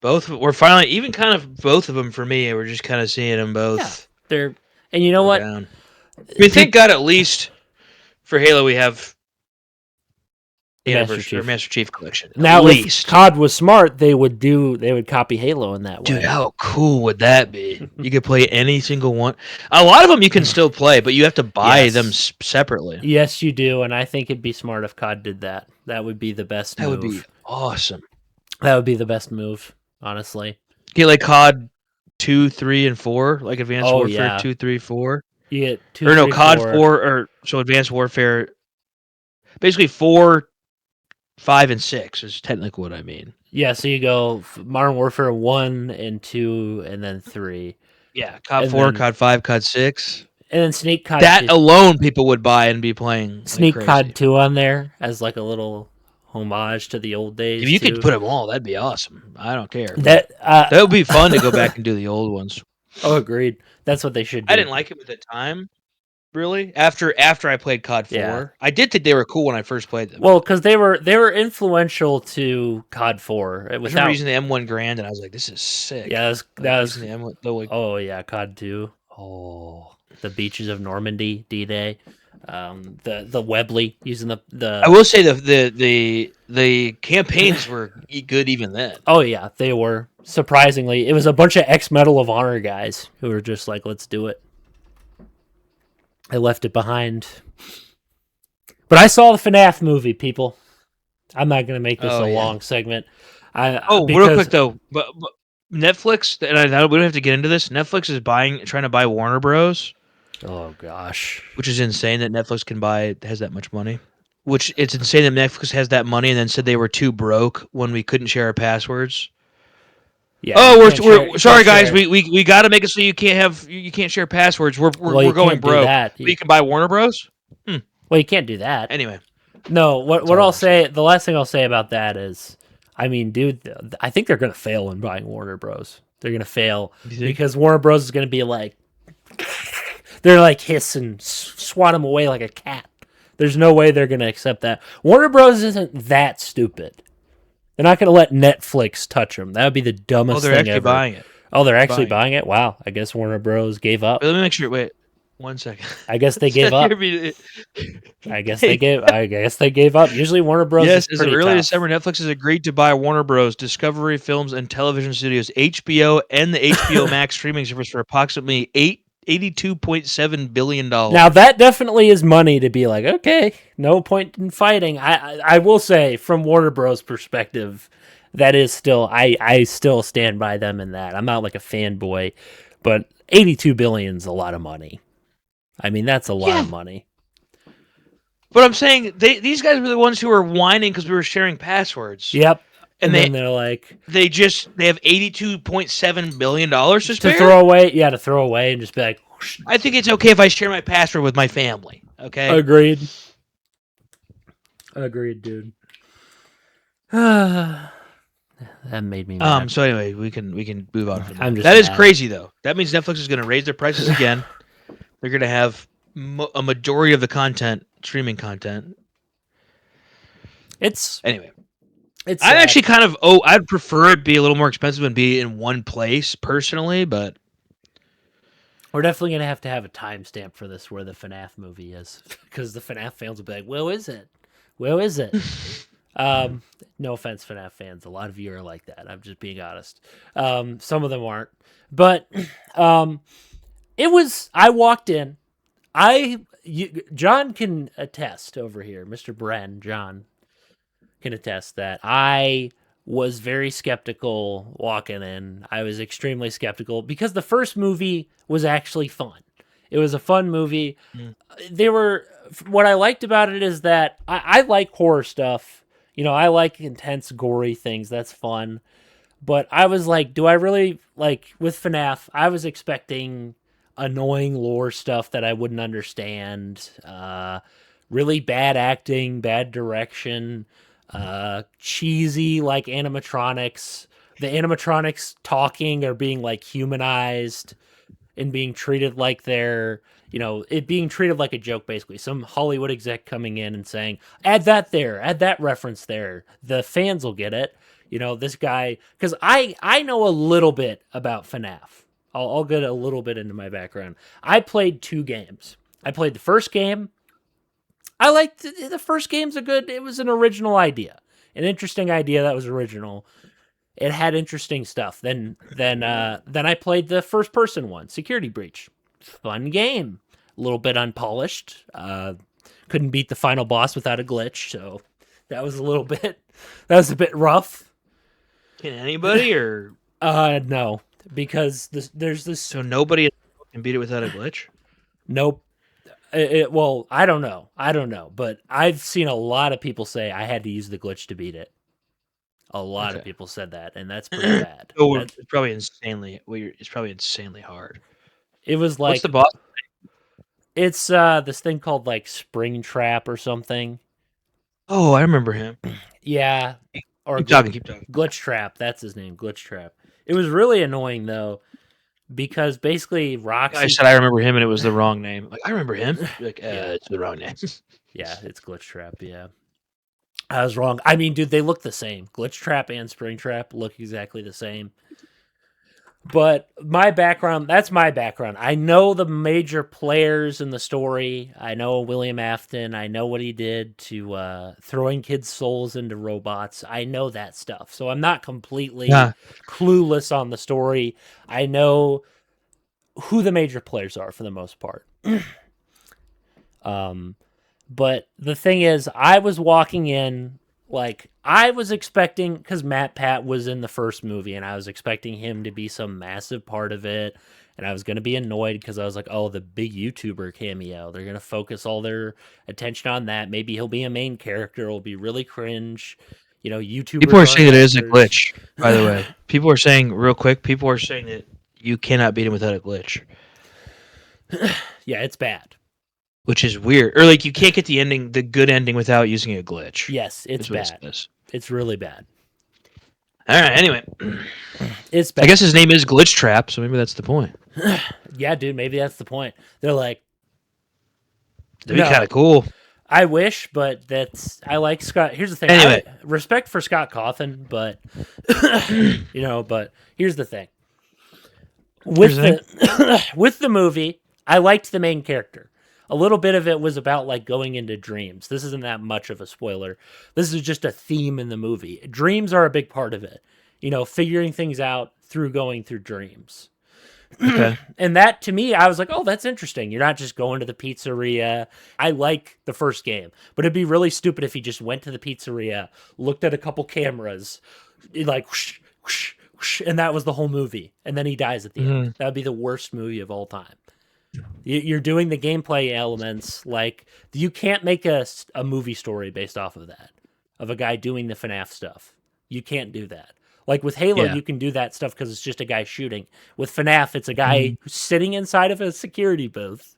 We're finally even kind of both of them for me. We're just kind of seeing them both. And you know what? Down. We thank God at least for Halo we have the Master Chief collection. Now, at least if COD was smart, they would copy Halo in that way. Dude, how cool would that be? You could play any single one. A lot of them you can still play, but you have to buy them separately. Yes, you do, and I think it'd be smart if COD did that. That would be the best move. That would be awesome. That would be the best move, honestly. Get like COD 2, 3, and 4, like Advanced Warfare 2, 3, 4. You get 2, or no, 3, COD 4. 4, or so Advanced Warfare. Basically 4, 5, and 6 is technically what I mean. Yeah, so you go Modern Warfare 1 and 2 and then 3. Yeah, COD 4, COD 5, COD 6. And then Sneak COD That 2. alone people would buy and be playing. Sneak like COD 2 on there as like a little homage to the old days. If you could put them all, that'd be awesome. I don't care. That would be fun to go back and do the old ones. Oh, agreed. That's what they should do. I didn't like them at the time, really. After I played COD 4, I did think they were cool when I first played them. Well, because they were influential to COD 4. I remember using the M1 Grand, and I was like, "This is sick." Yeah, that was the M1, oh yeah, COD 2. Oh, the beaches of Normandy, D-Day. The Webley using the. I will say the campaigns were good even then. Oh yeah, they were. Surprisingly, it was a bunch of ex-Medal of Honor guys who were just like, "Let's do it." I left it behind. But I saw the FNAF movie, people. I'm not going to make this long segment. Real quick though, but Netflix, and we don't have to get into this. Netflix is trying to buy Warner Bros. Oh gosh, which is insane that Netflix has that much money. Which it's insane that Netflix has that money and then said they were too broke when we couldn't share our passwords. Yeah. Oh, we're sorry, guys. We got to make it so you can't share passwords. We're going broke. But you can buy Warner Bros. Well, you can't do that. Anyway, no. What I'll say, the last thing I'll say about that is, I mean, dude, I think they're gonna fail in buying Warner Bros. They're gonna fail because Warner Bros is gonna be like, they're like hiss and swat them away like a cat. There's no way they're gonna accept that. Warner Bros isn't that stupid. They're not going to let Netflix touch them. That would be the dumbest thing ever. Buying it. Oh, they're actually buying it? Wow. I guess Warner Bros. gave up. Let me make sure. Wait. 1 second. I guess they gave up. I guess they gave up. Usually Warner Bros. Yes, is as of pretty early tough. December, Netflix has agreed to buy Warner Bros. Discovery Films and Television Studios, HBO, and the HBO Max streaming service for approximately $82.7 billion. Now that definitely is money to be like, okay, no point in fighting. I will say from Warner Bros. Perspective, that is still I still stand by them in that. I'm not like a fanboy, but 82 billion is a lot of money. I mean, that's a lot of money. But I'm saying these guys were the ones who were whining because we were sharing passwords. Yep. And then they're like, they have $82.7 billion to spare? To throw away. Yeah, to throw away and just be like, whoosh. I think it's okay if I share my password with my family. Okay? Agreed, dude. That made me mad. So anyway, we can move on from that. That That is crazy, though. That means Netflix is going to raise their prices again. They're going to have a majority of the content, streaming content. Anyway. It's I actually kind of I'd prefer it be a little more expensive and be in one place personally, but we're definitely gonna have to have a timestamp for this where the FNAF movie is, because the FNAF fans will be like, "Where is it? Where is it?" No offense, FNAF fans. A lot of you are like that. I'm just being honest. Some of them aren't, but it was. I walked in. John can attest over here, Mr. Bren. John can attest that I was very skeptical walking in. I was extremely skeptical because the first movie was actually fun. It was a fun movie. What I liked about it is that I like horror stuff. You know, I like intense, gory things. That's fun. But I was like, do I really, like, with FNAF, I was expecting annoying lore stuff that I wouldn't understand. Really bad acting, bad direction. Cheesy like animatronics. The animatronics talking or being like humanized and being treated like they're, it being treated like a joke basically. Some Hollywood exec coming in and saying, add that there, add that reference there. The fans will get it. This guy, because I know a little bit about FNAF. I'll get a little bit into my background. I played 2 games. I played the first game. I liked the first game's it was an original idea. An interesting idea that was original. It had interesting stuff. Then I played the first person one, Security Breach. Fun game. A little bit unpolished. Couldn't beat the final boss without a glitch, so that was a bit rough. Can anybody or no, because there's this. So nobody can beat it without a glitch? Nope. Well, I don't know, but I've seen a lot of people say I had to use the glitch to beat it. A lot of people said that, and that's pretty bad. It's probably insanely. It's probably insanely hard. It was like, what's the boss? It's this thing called like Springtrap or something. Oh, I remember him. Yeah, or keep talking. Glitch Trap. That's his name, Glitch Trap. It was really annoying though. Because basically Roxy... I said I remember him and it was the wrong name. Like, I remember him. Like, it's the wrong name. Yeah, it's Glitch Trap, yeah. I was wrong. I mean, dude, they look the same. Glitch Trap and Springtrap look exactly the same. But that's my background. I know the major players in the story. I know William Afton. I know what he did to throwing kids' souls into robots. I know that stuff. So I'm not completely clueless on the story. I know who the major players are for the most part. But the thing is, I was walking in, like, I was expecting, because Matt Pat was in the first movie, and I was expecting him to be some massive part of it, and I was going to be annoyed because I was like, oh, the big YouTuber cameo. They're going to focus all their attention on that. Maybe he'll be a main character. It'll be really cringe. YouTubers... People are saying it is a glitch, by the way. People are saying that you cannot beat him without a glitch. Yeah, it's bad. Which is weird. Or, like, you can't get the good ending without using a glitch. Yes, it's bad. It's really bad. All right, anyway. It's bad. I guess his name is Glitch Trap, so maybe that's the point. Yeah, dude, maybe that's the point. They're like... That'd be kind of cool. I wish, but I like Scott... Here's the thing. Anyway. Respect for Scott Cawthon, but... but here's the thing. With the movie... I liked the main character. A little bit of it was about like going into dreams. This isn't that much of a spoiler. This is just a theme in the movie. Dreams are a big part of it. You know, figuring things out through going through dreams. Okay. And that to me, I was like, oh, that's interesting. You're not just going to the pizzeria. I like the first game, but it'd be really stupid if he just went to the pizzeria, looked at a couple cameras, like, whoosh, whoosh, whoosh, and that was the whole movie. And then he dies at the end. That would be the worst movie of all time. You're doing the gameplay elements. Like, you can't make a movie story based off of that, of a guy doing the FNAF stuff. You can't do that. Like with Halo, Yeah. you can do that stuff because it's just a guy shooting. With FNAF, it's a guy sitting inside of a security booth.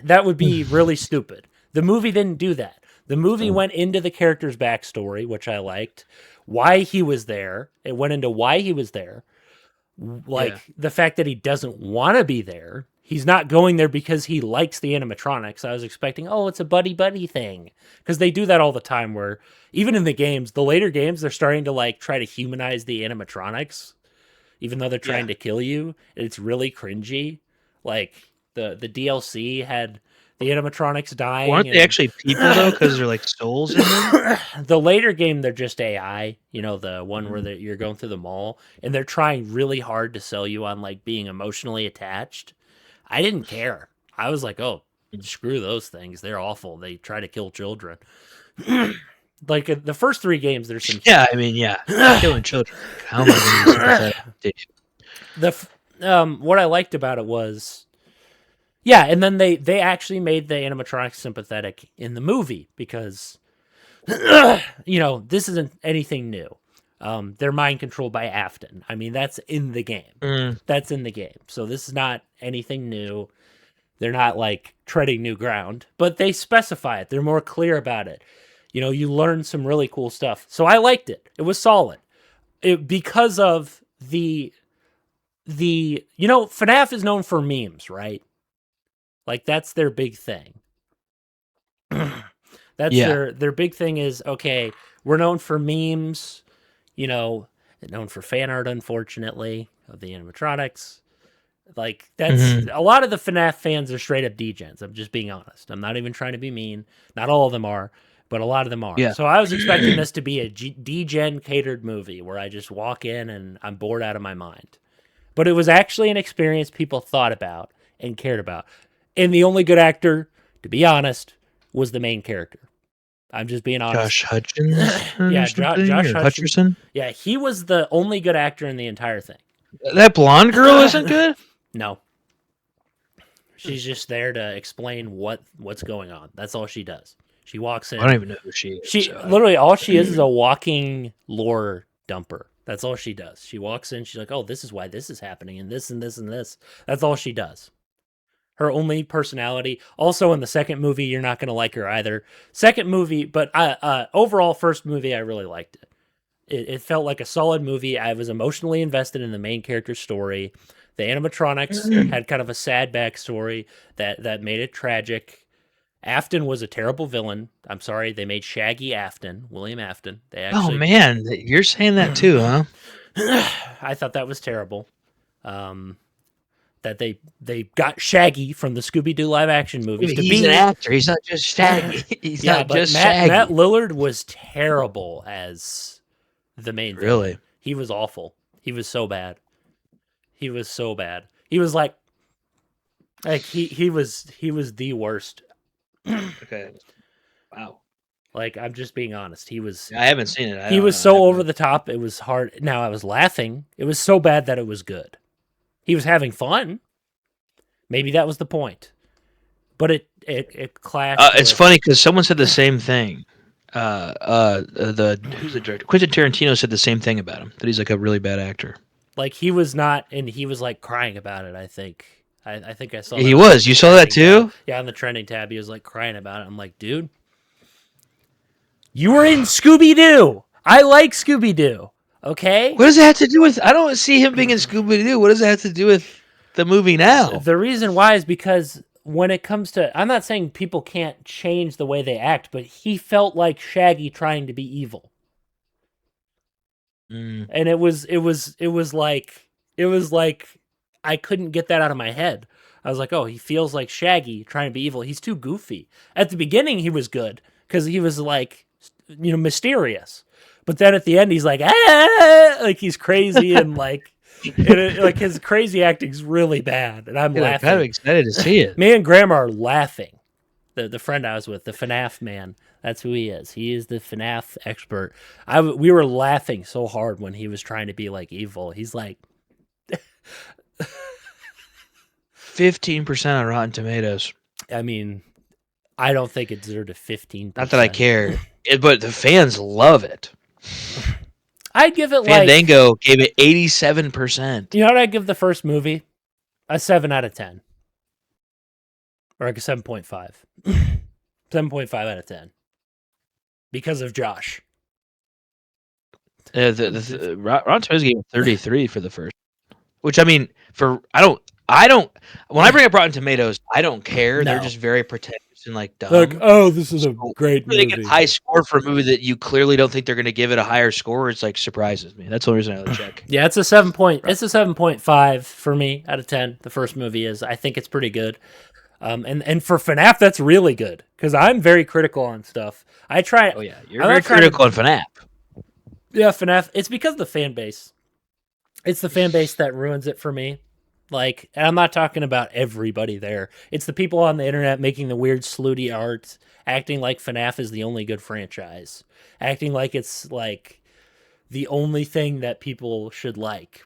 That would be really stupid. The movie didn't do that. The movie went into the character's backstory, which I liked, why he was there. It went into why he was there. Like the fact that he doesn't want to be there. He's not going there because he likes the animatronics. I was expecting, oh, it's a buddy thing. Because they do that all the time where even in the games, the later games, they're starting to like try to humanize the animatronics, even though they're trying to kill you. It's really cringy. Like the DLC had the animatronics dying. Well, aren't they actually people though? Because they're like souls in them. The later game, they're just AI. You know, the one where you're going through the mall, and they're trying really hard to sell you on like being emotionally attached. I didn't care. I was like, oh, screw those things. They're awful. They try to kill children. Like the first 3 games, there's some. Yeah, I mean, killing children. How am I going to the what I liked about it was, yeah, and then they actually made the animatronics sympathetic in the movie because, you know, this isn't anything new. They're mind controlled by Afton. I mean, that's in the game. That's in the game. So this is not anything new. They're not like treading new ground, but they specify it. They're more clear about it. You know, you learn some really cool stuff. So I liked it. It was solid. Because of the you know, FNAF is known for memes, right? Like that's their big thing. That's their big thing is, okay, we're known for memes. You know, known for fan art, unfortunately, of the animatronics. Like, that's a lot of the FNAF fans are straight up degens. I'm just being honest. I'm not even trying to be mean. Not all of them are, but a lot of them are. Yeah. So I was expecting this to be a degen catered movie where I just walk in and I'm bored out of my mind. But it was actually an experience people thought about and cared about. And the only good actor, to be honest, was the main character. I'm just being honest. Josh Hutchins? Yeah, Josh Hutcherson? Yeah, he was the only good actor in the entire thing. That blonde girl isn't good? No. She's just there to explain what's going on. That's all she does. She walks in. I don't even know who she is. Literally, all she is a walking lore dumper. That's all she does. She walks in, she's like, oh, this is why this is happening, and this and this and this. That's all she does. Her only personality. Also, in the second movie, you're not going to like her either. Second movie, but overall, first movie, I really liked it. It felt like a solid movie. I was emotionally invested in the main character's story. The animatronics had kind of a sad backstory that made it tragic. Afton was a terrible villain. I'm sorry, they made Shaggy Afton, William Afton. They actually, oh man, you're saying that too, huh? I thought that was terrible. That they got Shaggy from the Scooby-Doo live action movies to He's be an actor. He's not just Shaggy. He's not just Shaggy. Matt Lillard was terrible as the main villain. Really? He was awful. He was so bad. He was so bad. He was like he was the worst. Okay. Wow. Like, I'm just being honest. He was. I haven't seen it. He was so over the top. It was hard. Now I was laughing. It was so bad that it was good. He was having fun. Maybe that was the point. But it clashed. It's funny because someone said the same thing. Who's the director? Quentin Tarantino said the same thing about him. That he's like a really bad actor. Like, he was not, and he was like crying about it. I think. I think I saw. He was. You saw that too? Tab. Yeah, on the trending tab, he was like crying about it. I'm like, dude, you were in Scooby-Doo. I like Scooby-Doo. Okay. What does it have to do with? I don't see him being in Scooby-Doo. What does it have to do with the movie now? The reason why is because when it comes to, I'm not saying people can't change the way they act, but he felt like Shaggy trying to be evil. And it was like I couldn't get that out of my head. I was like, oh, he feels like Shaggy trying to be evil. He's too goofy. At the beginning, he was good because he was like, mysterious. But then at the end, he's like, ah, like he's crazy and like his crazy acting's really bad, and I'm Dude, I'm kind of laughing. excited to see it. Me and Grandma are laughing. The friend I was with, the FNAF man, that's who he is. He is the FNAF expert. We were laughing so hard when he was trying to be like evil. He's like, 15% on Rotten Tomatoes. I mean, I don't think it deserved a 15%. Not that I care, but the fans love it. I'd give it Fandango gave it 87%. You know what I'd give the first movie? A 7 out of 10. Or like a 7.5. 7.5 out of 10. Because of Josh. Rotten Tomatoes gave it 33 for the first. Which, I mean, I don't, when I bring up Rotten Tomatoes, I don't care. No. They're just very pretentious and like dumb. Like, oh, this is a great movie. They get a high score for a movie that you clearly don't think they're going to give it a higher score. It's like surprises me. That's the only reason I would check. Yeah, it's a 7.5 for me out of 10. The first movie is. I think it's pretty good. And for FNAF, that's really good because I'm very critical on stuff. I try. Oh yeah, you're very critical on FNAF. Yeah, FNAF. It's because of the fan base. It's the fan base that ruins it for me. Like, and I'm not talking about everybody there. It's the people on the internet making the weird slutty art, acting like FNAF is the only good franchise, acting like it's like the only thing that people should like.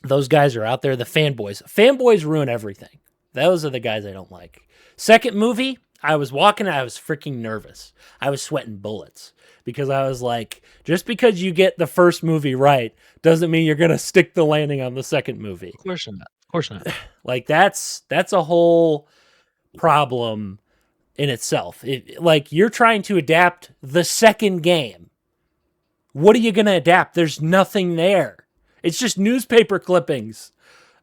Those guys are out there. The fanboys. Fanboys ruin everything. Those are the guys I don't like. Second movie, I was walking, I was freaking nervous. I was sweating bullets because I was like, just because you get the first movie right doesn't mean you're going to stick the landing on the second movie. Of course not. Of course not. Like that's a whole problem in itself. Like you're trying to adapt the second game. What are you going to adapt? There's nothing there. It's just newspaper clippings.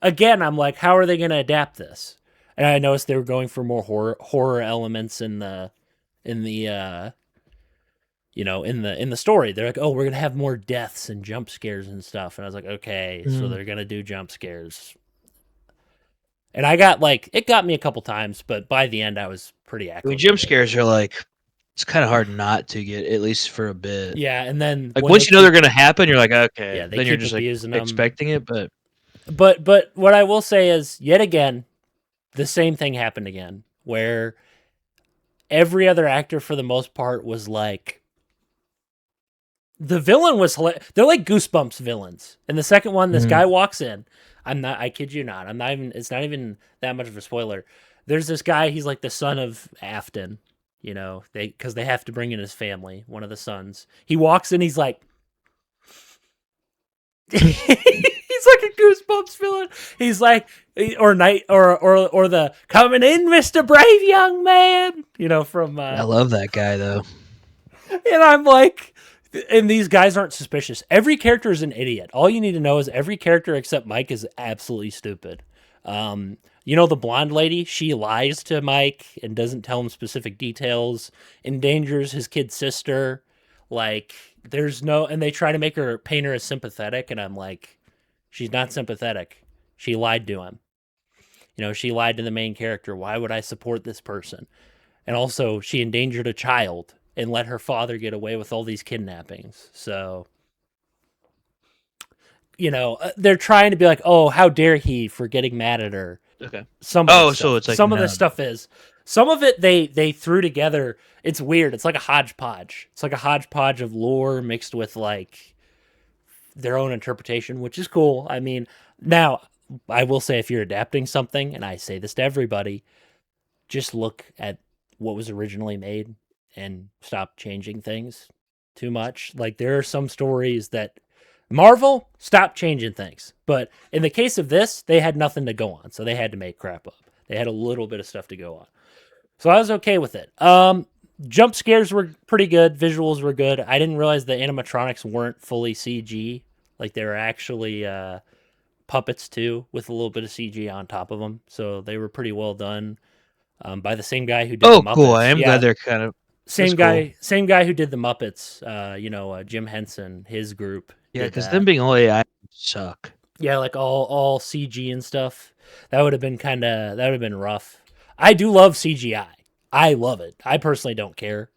Again, I'm like, how are they going to adapt this? And I noticed they were going for more horror elements in the story. They're like, oh, we're gonna have more deaths and jump scares and stuff. And I was like, okay, so they're gonna do jump scares. And I got it got me a couple times, but by the end I was pretty accurate. I mean, jump scares are like, it's kind of hard not to get, at least for a bit. Yeah, and then like once you know they're gonna happen, you're like, okay. Yeah, then you're just like expecting it, but what I will say is, yet again, the same thing happened again, where every other actor for the most part was like, the villain was they're like Goosebumps villains. In the second one, this guy walks in. I kid you not. It's not even that much of a spoiler. There's this guy, he's like the son of Afton, because they have to bring in his family, one of the sons. He walks in, he's like, he's like a Goosebumps villain. He's like, or the coming in, Mr. Brave Young Man, from. I love that guy though. And I'm like, and these guys aren't suspicious. Every character is an idiot. All you need to know is every character except Mike is absolutely stupid. The blonde lady, she lies to Mike and doesn't tell him specific details, endangers his kid sister. Like, and they try to paint her as sympathetic, and I'm like, she's not sympathetic. She lied to him. She lied to the main character. Why would I support this person? And also, she endangered a child and let her father get away with all these kidnappings. So, they're trying to be like, oh, how dare he for getting mad at her. Okay. So it's like some of the stuff is. Some of it they threw together. It's weird. It's like a hodgepodge. It's like a hodgepodge of lore mixed with like their own interpretation, which is cool. I mean, now I will say, if you're adapting something, and I say this to everybody, just look at what was originally made and stop changing things too much. Like, there are some stories that Marvel, stop changing things. But in the case of this, they had nothing to go on, so they had to make crap up. They had a little bit of stuff to go on. So I was okay with it. Jump scares were pretty good. Visuals were good. I didn't realize the animatronics weren't fully CG. Like, they were actually puppets, too, with a little bit of CG on top of them. So they were pretty well done by the same guy who did the Muppets. Oh, cool. I am glad they're kind of... Same guy who did the Muppets, Jim Henson, his group. Yeah, because them being all AI suck. Yeah, like all CG and stuff. That would have been rough. I do love CGI. I love it. I personally don't care.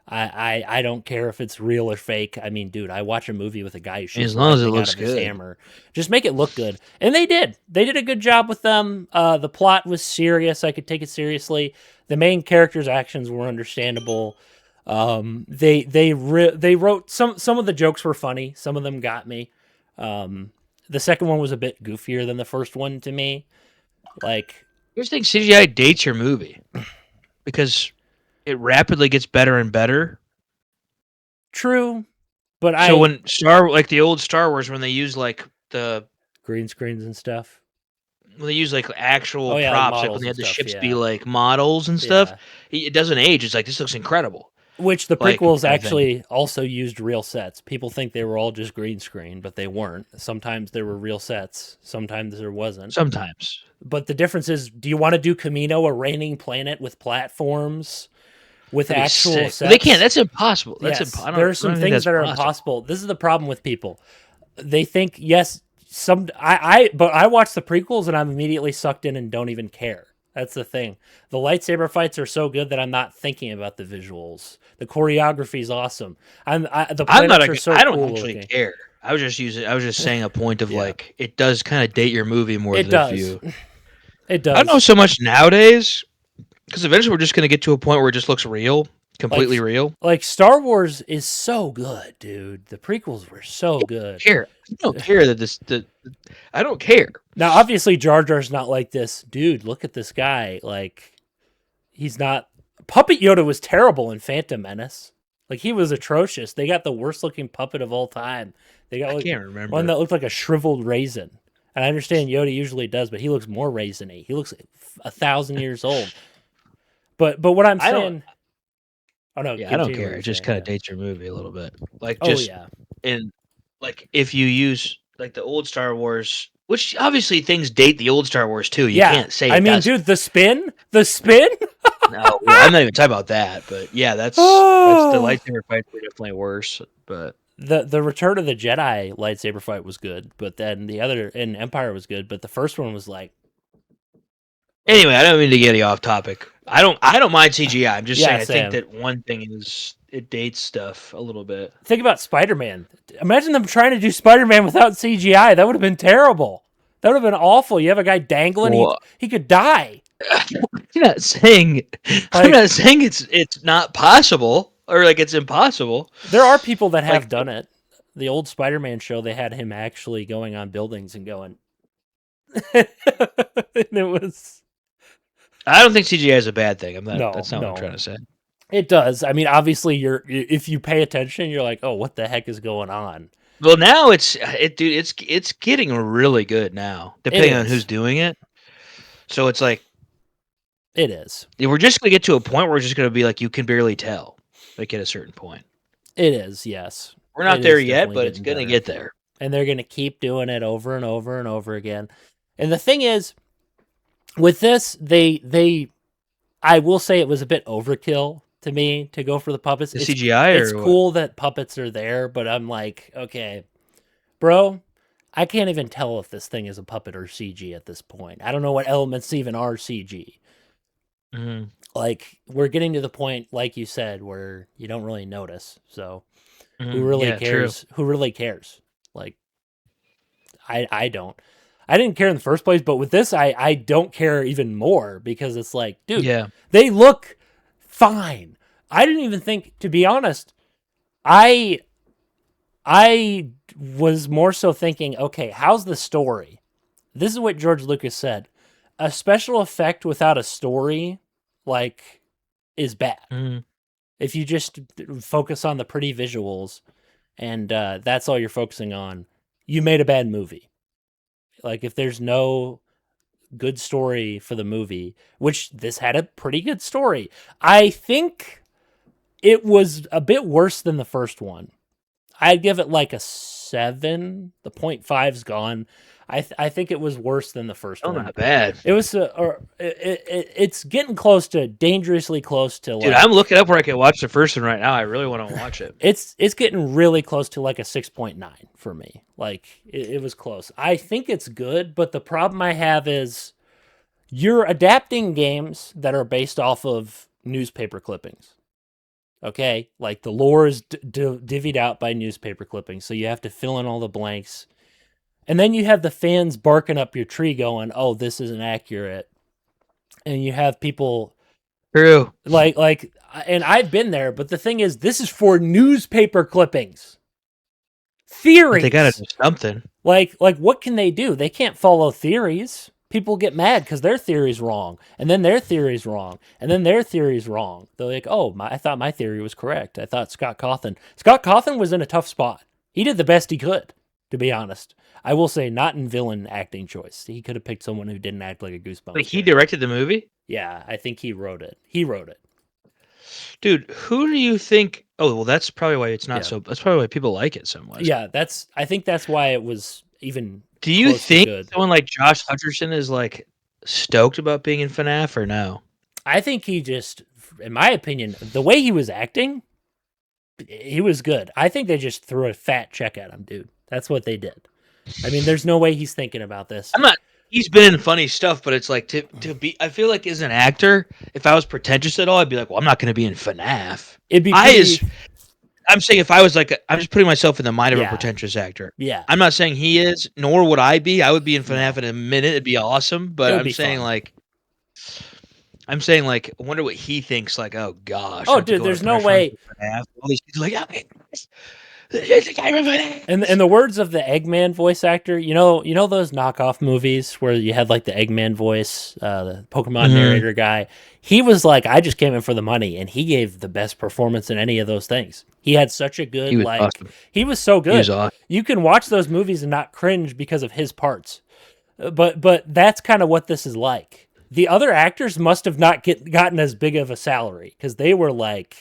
I don't care if it's real or fake. I mean, dude, I watch a movie with a guy who shoots As long as it lightning out looks of his good. hammer. Just make it look good. And they did. They did a good job with them. The plot was serious. I could take it seriously. The main character's actions were understandable. They wrote some of the jokes were funny. Some of them got me. The second one was a bit goofier than the first one to me. Like, Here's the thing: CGI dates your movie because it rapidly gets better and better. true, but So when like the old Star Wars, when they use like green screens and stuff. when they use like actual Oh yeah, like props, like when models they and had the stuff. ships be Yeah, like models and stuff, yeah. it doesn't age. It's like this looks incredible, Which the like prequels kind of thing. actually also used real sets. People think they were all just green screen, but they weren't. Sometimes there were real sets. Sometimes there wasn't. Sometimes. But the difference is, do you want to do Camino, a raining planet with platforms, with That'd be actual sick. sets? But they can't. That's impossible. That's Yes, I there are don't some think things that's that are possible. impossible. This is the problem with people. They think yes, but I watch the prequels and I'm immediately sucked in and don't even care. That's the thing. The lightsaber fights are so good that I'm not thinking about the visuals. The choreography is awesome. The I'm not. planets are so I don't cool actually looking. care. I was just using. I was just saying a point of Yeah. like it does kind of date your movie more It than if does. you. It I don't know does. so much nowadays because eventually we're just going to get to a point where it just looks real, Like completely real. like Star Wars is so good, dude. The prequels were so good. Care. I don't care that I don't care. Now, obviously, Jar Jar's not like this. Dude, look at this guy. Like, he's not. Puppet Yoda was terrible in Phantom Menace. Like, he was atrocious. They got the worst looking puppet of all time. They got I like can't one remember. that looked like a shriveled raisin. And I understand Yoda usually does, but he looks more raisiny. He looks 1,000 years old. But what I'm I don't. saying. Oh no, Yeah, I don't continue what care. you're It just saying. kind Yeah. of dates your movie a little bit. Like Oh just yeah. in like if you use like the old Star Wars, which obviously things date the old Star Wars too. You Yeah. can't say I it mean, doesn't. dude, the spin. No, yeah, I'm not even talking about that, but yeah, that's the lightsaber fights were definitely worse. But The Return of the Jedi lightsaber fight was good, but then the other in Empire was good, but the first one was like anyway, I don't mean to get you off topic. I don't mind CGI. I'm just yeah, saying I think Sam. that one thing is it dates stuff a little bit. Think about Spider-Man. Imagine them trying to do Spider-Man without CGI. That would have been terrible. That would have been awful. You have a guy dangling, Well, he could die. I'm not saying I'm Like not saying it's not possible or like it's impossible. there are people that have Like done it. The old Spider-Man show, they had him actually going on buildings and going and it was I don't think CGI is a bad thing. I'm not. no, That's not what I'm no. trying to say. It does. I mean, obviously if you pay attention, you're like, "Oh, what the heck is going on?" Well, now dude. It's getting really good now, It depending on who's is. doing it. So it's like It is. we're just gonna get to a point where it's just gonna be like you can barely tell, like at a certain point. It is, yes. We're not It there is yet, definitely but it's getting gonna better. get there. And they're going to keep doing it over and over and over again. And the thing is, with this, they I will say it was a bit overkill to me to go for the puppets. The CGI It's or what? cool that puppets are there, but I'm like, okay, bro, I can't even tell if this thing is a puppet or CG at this point. I don't know what elements even are CG. Mm-hmm. Like we're getting to the point, like you said, where you don't really notice. So who Mm-hmm. really Yeah, true. cares? Who really cares? Like I don't. I didn't care in the first place, but with this I don't care even more because it's like, dude, Yeah. they look fine. I didn't even think, to be honest, I I was more so thinking, okay, how's the story? This is what George Lucas said. A special effect without a story, like, is bad. Mm-hmm. If you just focus on the pretty visuals and that's all you're focusing on, you made a bad movie. Like, if there's no good story for the movie, which this had a pretty good story, I think it was a bit worse than the first one. I'd give it like a 7. The 0.5's gone. I think it was worse than the first Oh, one. not bad. It was, it's getting close to dangerously close to Dude, like. I'm looking up where I can watch the first one right now. I really want to watch it. It's getting really close to like a 6.9 for me. Like it was close. I think it's good, but the problem I have is You're adapting games that are based off of newspaper clippings. Okay, like the lore is divvied out by newspaper clippings, so you have to fill in all the blanks, and then you have the fans barking up your tree, going, "Oh, this isn't accurate," and you have people True. like, and I've been there, but the thing is, this is for newspaper clippings, But they gotta theories. do something. Like what can they do? They can't follow theories. People get mad because their theory's wrong, and then their theory's wrong, and then their theory's wrong. They're like, "Oh, I thought my theory was correct. I thought Scott Cawthon was in a tough spot. He did the best he could, to be honest. I will say, not in villain acting choice. He could have picked someone who didn't act like a Goosebumps. Like, he character. directed the movie? Yeah, I think he wrote it. He wrote it. Dude, who do you think? Oh, well, that's probably why it's not Yeah. so. That's probably why people like it so much. Yeah, I think that's why it was even. Do you close to think good. someone like Josh Hutcherson is like stoked about being in FNAF or no? I think he just, in my opinion, the way he was acting, he was good. I think they just threw a fat check at him, dude. That's what they did. I mean, there's no way he's thinking about this. I'm not. He's been in funny stuff, but it's like to be. I feel like as an actor, if I was pretentious at all, I'd be like, well, I'm not going to be in FNAF. It'd be pretty, I'm saying if I was like, I'm just putting myself in the mind of a Yeah. pretentious actor. yeah. I'm not saying he is, nor would I be. I would be in FNAF in a minute. It'd be awesome. But It would I'm be saying fun. like, I wonder what he thinks. Like, oh gosh. Oh, I have to dude, go there's to no press way. run for FNAF. All these kids are like, okay, there's a guy from FNAF. And in the words of the Eggman voice actor, you know those knockoff movies where you had like the Eggman voice, the Pokemon Mhm. narrator guy. He was like, I just came in for the money, and he gave the best performance in any of those things. He had such a good He was like. awesome. He was so good. He was awesome. You can watch those movies and not cringe because of his parts. But that's kind of what this is like. The other actors must have not gotten as big of a salary because they were like,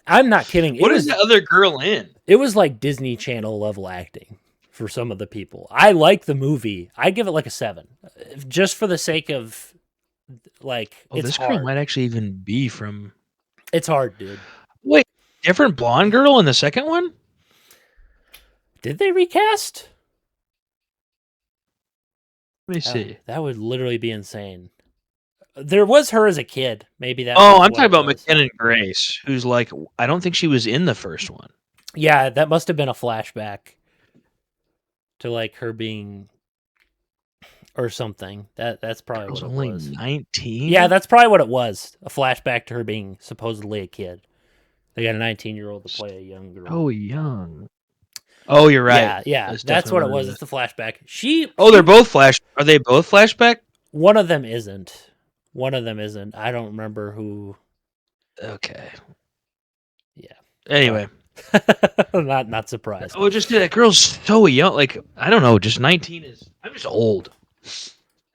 I'm not kidding. What is the other girl in? It was like Disney Channel level acting for some of the people. I like the movie. I give it like a 7, just for the sake of like. Oh, it's this hard. girl might actually even be from. It's hard, dude. Wait, different blonde girl in the second one? Did they recast? Let me see. That would literally be insane. There was her as a kid. Maybe that. Oh, was I'm what talking it about was. McKenna Grace, who's like, I don't think she was in the first one. Yeah, that must have been a flashback to like her being or something. That's probably Girl's what it only was. 19? Yeah, that's probably what it was. A flashback to her being supposedly a kid. They got a 19-year-old to play a young girl. Oh, young. Oh, you're right. Yeah. That's what it was. It's the flashback. They're both flash. Are they both flashback? One of them isn't. I don't remember who. Okay. Yeah. Anyway. Not surprised. Oh, just that girl's so young. Like, I don't know. Just 19 is. I'm just old.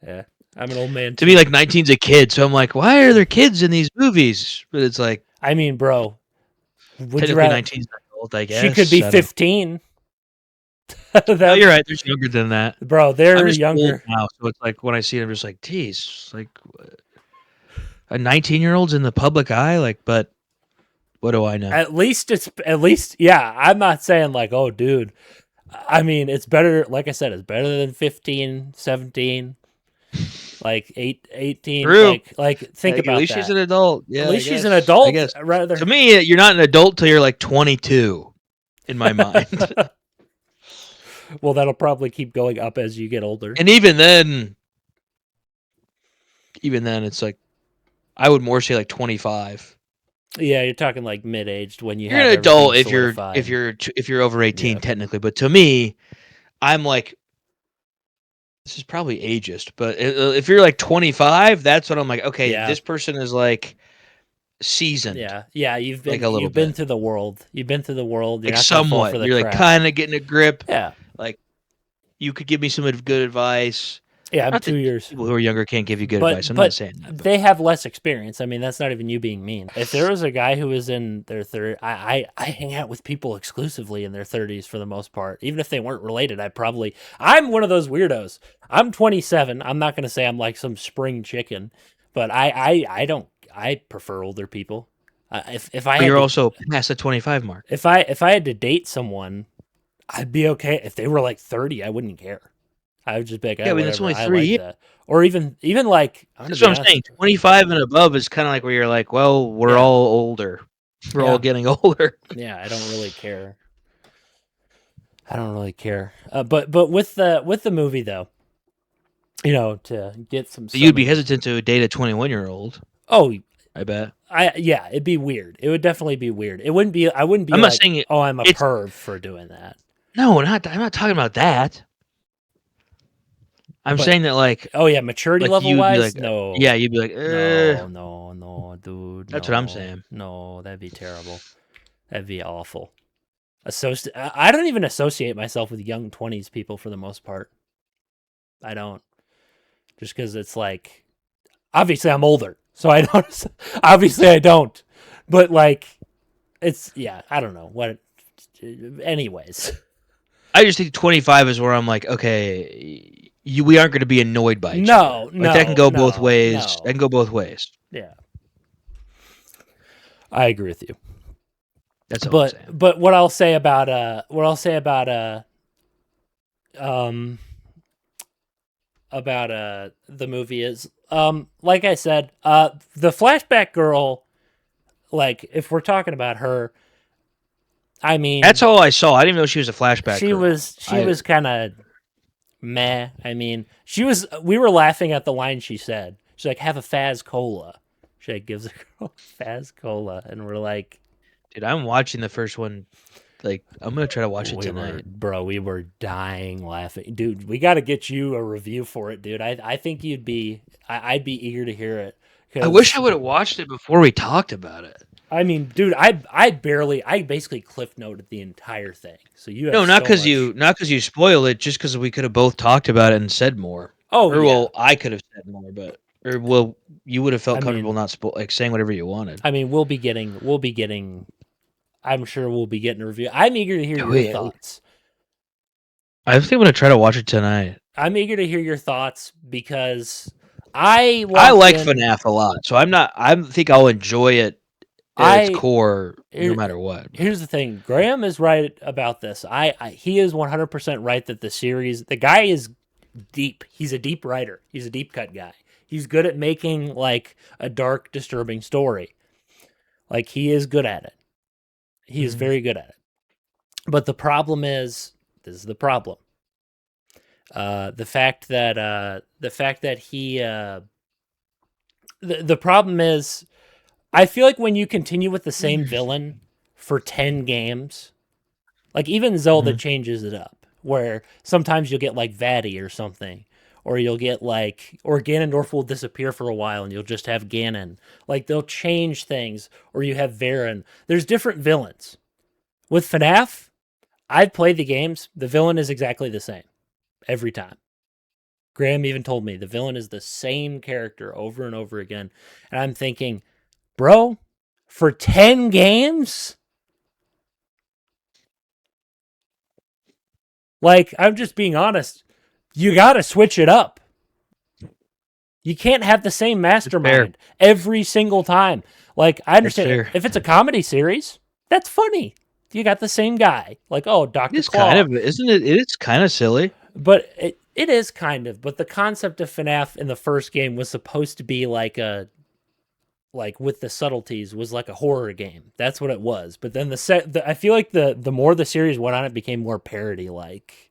Yeah. I'm an old man. To me, like 19's a kid. So I'm like, why are there kids in these movies? But it's like. I mean, bro. Would you technically, rather? 19's an adult, I guess. She could be I don't- 15. No, you're right. There's younger than that. Bro, I'm they're just younger. old now, so it's like when I see it, I'm just like, geez, like a 19-year-old's in the public eye. Like, but what do I know? At least, yeah. I'm not saying like, oh, dude. I mean, it's better. Like I said, it's better than 15, 17, like 18. True. Like think about at least that. she's an adult. Yeah, At least I she's guess. an adult. I guess. Rather. To me, you're not an adult till you're like 22, in my mind. Well, that'll probably keep going up as you get older. And even then, it's like, I would more say like 25. Yeah, you're talking like mid-aged when you You're have an adult if everything you're solidified. if you're over 18 Yeah. technically. But to me, I'm like, this is probably ageist. But if you're like 25, that's what I'm like. Okay, Yeah. this person is like seasoned. Yeah. You've been Like a little you've been bit. through the world. You've been through the world. You're Like not gonna fall somewhat. for the You're crap. like kind of getting a grip. Yeah. Like you could give me some good advice. Yeah, I'm Not that 2 years. People who are younger can't give you good But- advice. I'm but not saying that. But They have less experience. I mean, that's not even you being mean. If there was a guy who was in their third, I hang out with people exclusively in their 30s for the most part. Even if they weren't related, I'm one of those weirdos. I'm 27. I'm not going to say I'm like some spring chicken, but I prefer older people. If I but had you're to, also past the 25 mark. if I had to date someone, I'd be okay. If they were like 30, I wouldn't care. I would just be like, Yeah, I oh, mean, that's whatever, only I 3 like years. that. Or even like, I'm gonna That's be what I'm honest. saying. 25 and above is kind of like where you're like, well, we're Yeah. all older. We're all getting older. Yeah, I don't really care. I don't really care. But with the movie though, to get some You'd be summing. hesitant to date a 21-year-old. Oh, I bet. it'd be weird. It would definitely be weird. It wouldn't be. I wouldn't be I'm not like, saying oh, I'm a it's perv for doing that. no, I'm not talking about that. I'm But saying that oh yeah, maturity level you would be wise, like, yeah, no, you'd be like, no, dude, that's what I'm saying. no, that'd be terrible. That'd be awful. I don't even associate myself with young 20s people for the most part. I don't, just because it's like, obviously I'm older, so I don't. Obviously I don't, but like, it's I don't know what. Anyways, I just think 25 is where I'm like, okay, we aren't going to be annoyed by each other. no, Like that can go both no, ways. That no. can go both ways. Yeah, I agree with you. That's all I'm saying. But what I'll say about um the movie is like I said, the flashback girl, like if we're talking about her, I mean That's all I saw. I didn't even know she was a flashback she girl. was kind of meh. I mean, we were laughing at the line she said. She's like, have a Faz Cola. She like, gives a girl Faz Cola, and we're like, dude, I'm watching the first one. Like, I'm gonna try to watch it tonight. We were dying laughing, dude. We got to get you a review for it, dude. I think you'd be, I'd be eager to hear it. I wish I would have watched it before we talked about it. I mean, dude, I basically cliff noted the entire thing. So you have No, not because much. you spoil it, just because we could have both talked about it and said more. Oh or yeah. well, I could have said more, but you would have felt comfortable mean, not saying whatever you wanted. I mean, we'll be getting. I'm sure we'll be getting a review. I'm eager to hear your thoughts. I think I'm gonna try to watch it tonight. I'm eager to hear your thoughts because I like FNAF a lot, so I think I'll enjoy it at its core, no matter what. Here's the thing: Graham is right about this. He is 100% right that the guy is deep. He's a deep writer. He's a deep cut guy. He's good at making like a dark, disturbing story. Like he is good at it. He is very good at it. But the problem is, this is the problem. The fact that he the problem is, I feel like when you continue with the same villain for 10 games, like even Zelda changes it up, where sometimes you'll get like Vaddie or something, or you'll get like, or Ganondorf will disappear for a while and you'll just have Ganon. Like they'll change things, or you have Varen. There's different villains. With FNAF, I've played the games. The villain is exactly the same every time. Graham even told me the villain is the same character over and over again. And I'm thinking, bro, for 10 games? Like, I'm just being honest. You got to switch it up. You can't have the same mastermind every single time. Like, I understand if it's a comedy series, that's funny. You got the same guy. Like, oh, Dr. Claw. Isn't it? It's kind of silly. But it is kind of. But the concept of FNAF in the first game was supposed to be like with the subtleties, was like a horror game. That's what it was. But then I feel like the more the series went on, it became more parody like.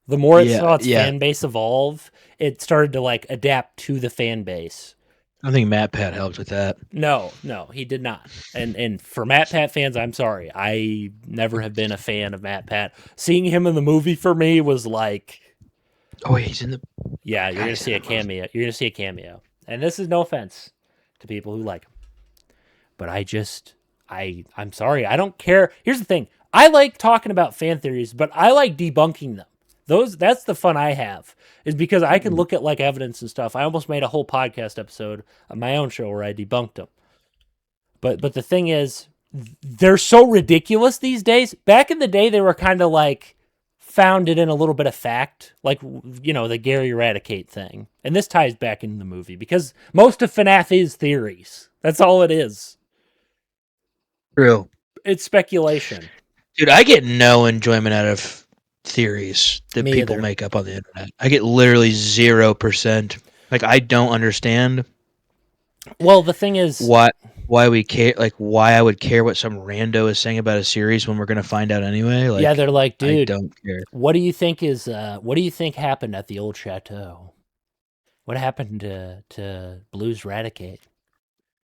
The more it saw its fan base evolve, it started to like adapt to the fan base. I think Matt Pat helped with that. No, he did not. And for Matt Pat fans, I'm sorry. I never have been a fan of Matt Pat. Seeing him in the movie for me was like, oh, he's in the. Yeah, you're gonna see a cameo. You're gonna see a cameo. And this is no offense to people who like him, but I'm sorry. I don't care. Here's the thing. I like talking about fan theories, but I like debunking them. That's the fun I have, is because I can look at like evidence and stuff. I almost made a whole podcast episode on my own show where I debunked them. But the thing is, they're so ridiculous these days. Back in the day, they were kind of like founded in a little bit of fact, like, the Gary Eradicate thing. And this ties back into the movie because most of FNAF is theories. That's all it is. True. It's speculation. Dude, I get no enjoyment out of theories that Me people either. make up on the internet. I get literally 0%. Like I don't understand Well, the thing is, what why we care, like why I would care what some rando is saying about a series when we're gonna find out anyway. yeah, Like they're like, I dude, don't care. what do you think happened at the old chateau? What happened to Blues Radicate,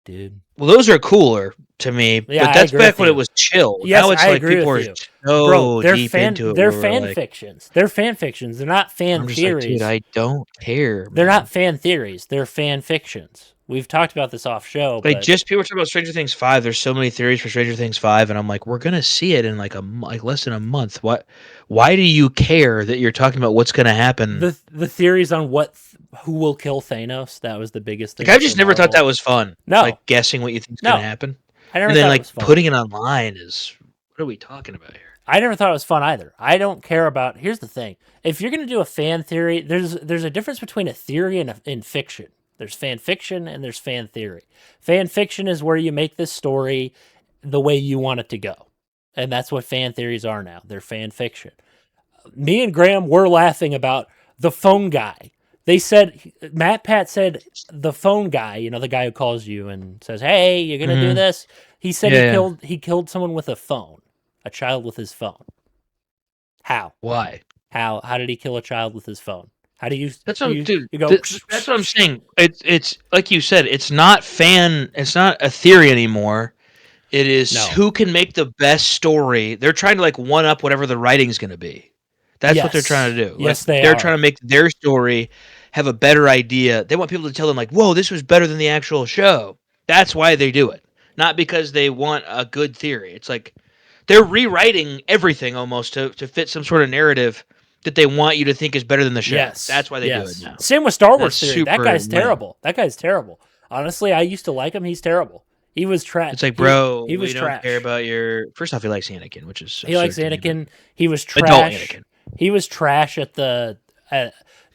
dude? Well, those are cooler to me, Yeah, but I that's agree with back when it you. was chill. Yes, Now it's I like agree people with are you. Bro, so deep into it they're where we're fan like, fictions. They're fan fictions. They're not fan I'm just like, dude, theories. I don't care, They're not man. fan theories. They're fan fictions. We've talked about this off show, Like but just people talking about Stranger Things 5. There's so many theories for Stranger Things 5, and I'm like, we're gonna see it in like like less than a month. What? Why do you care that you're talking about what's gonna happen? the theories on who will kill Thanos, that was the biggest Like thing I've for just never thought Marvel. that was fun. No. Like guessing what you think's gonna No. happen, I never and then thought it was like fun. putting it online is what are we talking about here? I never thought it was fun either. I don't care about. Here's the thing: if you're going to do a fan theory, there's a difference between a theory and fiction. There's fan fiction and there's fan theory. Fan fiction is where you make this story the way you want it to go, and that's what fan theories are now. They're fan fiction. Me and Graham were laughing about the phone guy. They said Matt Pat said the phone guy, the guy who calls you and says, "Hey, you're gonna do Hmm. this." He said Yeah, yeah. he killed someone with a phone, a child with his phone. How? Why? How did he kill a child with his phone? How do you That's do what, dude. you go? That's what I'm saying. It's like you said. It's not fan. It's not a theory anymore. It is No. who can make the best story. They're trying to like one up whatever the writing's going to be. That's what they're trying Yes. to do. Like Yes, they they're trying are. to make their story have a better idea. They want people to tell them like, "Whoa, this was better than the actual show." That's why they do it. Not because they want a good theory. It's like they're rewriting everything almost to fit some sort of narrative that they want you to think is better than the show. Yes. That's why they do it Yes. now. Same with Star That's Wars theory. That super guy's lame. terrible. That guy's terrible. Honestly, I used to like him. He's terrible. He was trash. It's like, bro, He we was don't care trash. about your. First off, he likes Anakin, which is He likes absurd to me, but Anakin. He was adult trash. Anakin. He was trash at the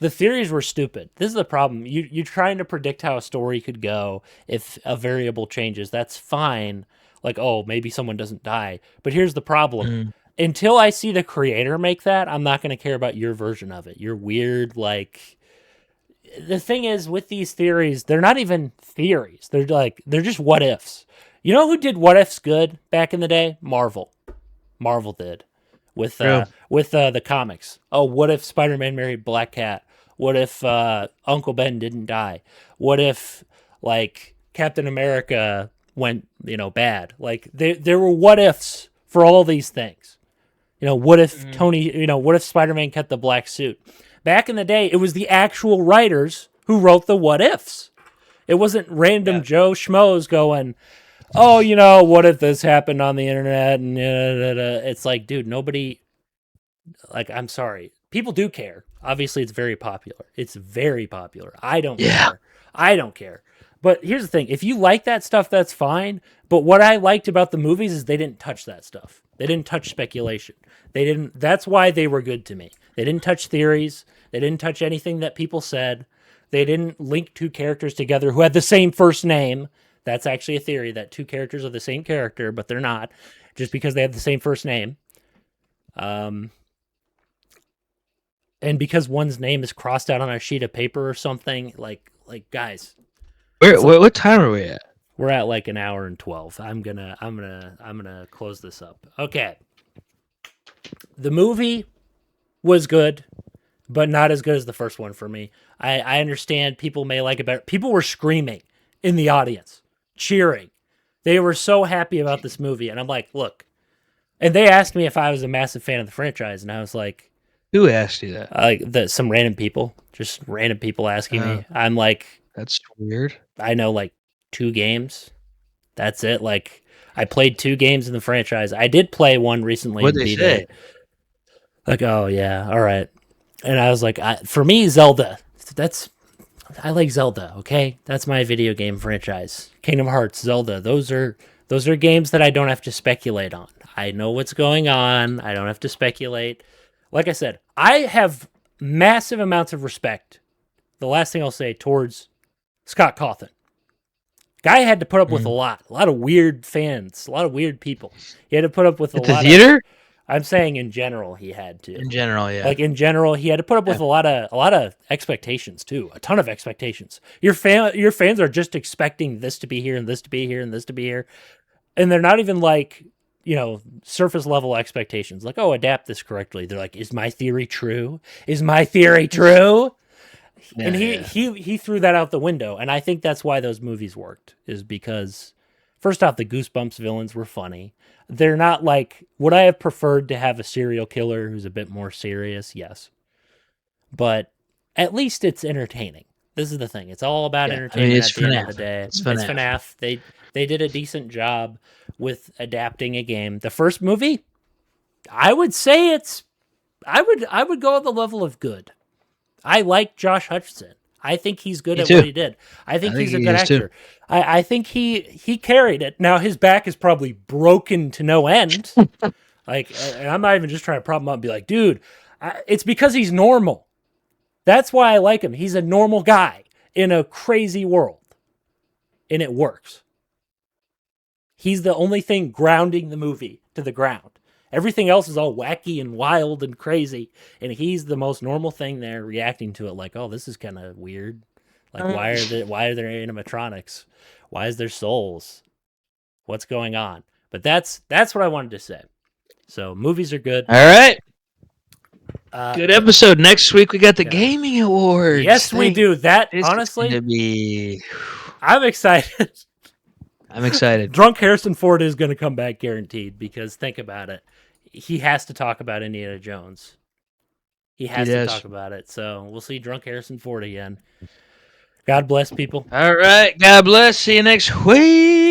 theories were stupid. This is the problem. You're trying to predict how a story could go if a variable changes. That's fine. Like, oh, maybe someone doesn't die. But here's the problem. Mm. Until I see the creator make that, I'm not going to care about your version of it. Your weird, like, the thing is with these theories, they're not even theories. They're just what ifs. You know who did what ifs good back in the day? Marvel. Marvel did with True. the comics. Oh, what if Spider-Man married Black Cat? What if Uncle Ben didn't die? What if like Captain America went bad? Like there were what ifs for all these things. What if what if Spider-Man kept the black suit? Back in the day, it was the actual writers who wrote the what ifs. It wasn't random Yeah. Joe Schmoes going, oh, what if this happened on the internet? And it's like, dude, nobody, like, I'm sorry. People do care. Obviously, it's very popular. It's very popular. I don't Yeah. care. I don't care. But here's the thing. If you like that stuff, that's fine. But what I liked about the movies is they didn't touch that stuff. They didn't touch speculation. They didn't, that's why they were good to me. They didn't touch theories. They didn't touch anything that people said. They didn't link two characters together who had the same first name. That's actually a theory that two characters are the same character, but they're not, just because they have the same first name. And because one's name is crossed out on a sheet of paper or something, like guys, What time are we at? we're at like an hour and 12. I'm gonna close this up. Okay. The movie was good, but not as good as the first one for me. I understand people may like it better. People were screaming in the audience, cheering. They were so happy about this movie. And I'm like, look. And they asked me if I was a massive fan of the franchise. And I was like, Who asked you that? some random people, just random people asking Oh. me. I'm like, That's weird. I know like 2 games. That's it. Like, I played 2 games in the franchise. I did play one recently. What'd and they beat say? it. Like, oh yeah, all right. And I was like, for me, Zelda. I like Zelda. Okay, that's my video game franchise. Kingdom Hearts, Zelda. Those are games that I don't have to speculate on. I know what's going on. I don't have to speculate. Like I said, I have massive amounts of respect. The last thing I'll say towards Scott Cawthon. Guy had to put up with a lot of weird fans, a lot of weird people. He had to put up with At the theater? I'm saying in general he had to. In general, yeah. Like in general, he had to put up with a lot of expectations too, a ton of expectations. Your fans are just expecting this to be here and this to be here and this to be here, and they're not even like surface level expectations. Like, oh, adapt this correctly. They're like, is my theory true? Is my theory true? Yeah, And yeah. he threw that out the window, and I think that's why those movies worked. Is because first off, the Goosebumps villains were funny. They're not like, would I have preferred to have a serial killer who's a bit more serious? Yes. But at least it's entertaining. This is the thing. It's all about Yeah, I mean, entertainment it's at the end of FNAF. the day. It's It's FNAF. FNAF. They did a decent job with adapting a game. The first movie, I would say I would go at the level of good. I like Josh Hutcherson. I think he's good Me at too. what he did. I think he's a he good is, too. actor. I think he carried it. Now his back is probably broken to no end. Like, and I'm not even just trying to prop him up and be like, dude, it's because he's normal. That's why I like him. He's a normal guy in a crazy world, and it works. He's the only thing grounding the movie to the ground. Everything else is all wacky and wild and crazy, and he's the most normal thing there, reacting to it like, "Oh, this is kind of weird. Like, why are there animatronics? Why is there souls? What's going on?" But that's what I wanted to say. So movies are good. All right. Good episode. Next week we got the gaming awards. Yes, we do. That honestly, gonna be. I'm excited. I'm excited. Drunk Harrison Ford is going to come back guaranteed because think about it. He has to talk about Indiana Jones. He has to talk about it. So we'll see Drunk Harrison Ford again. God bless people. All right. God bless. See you next week.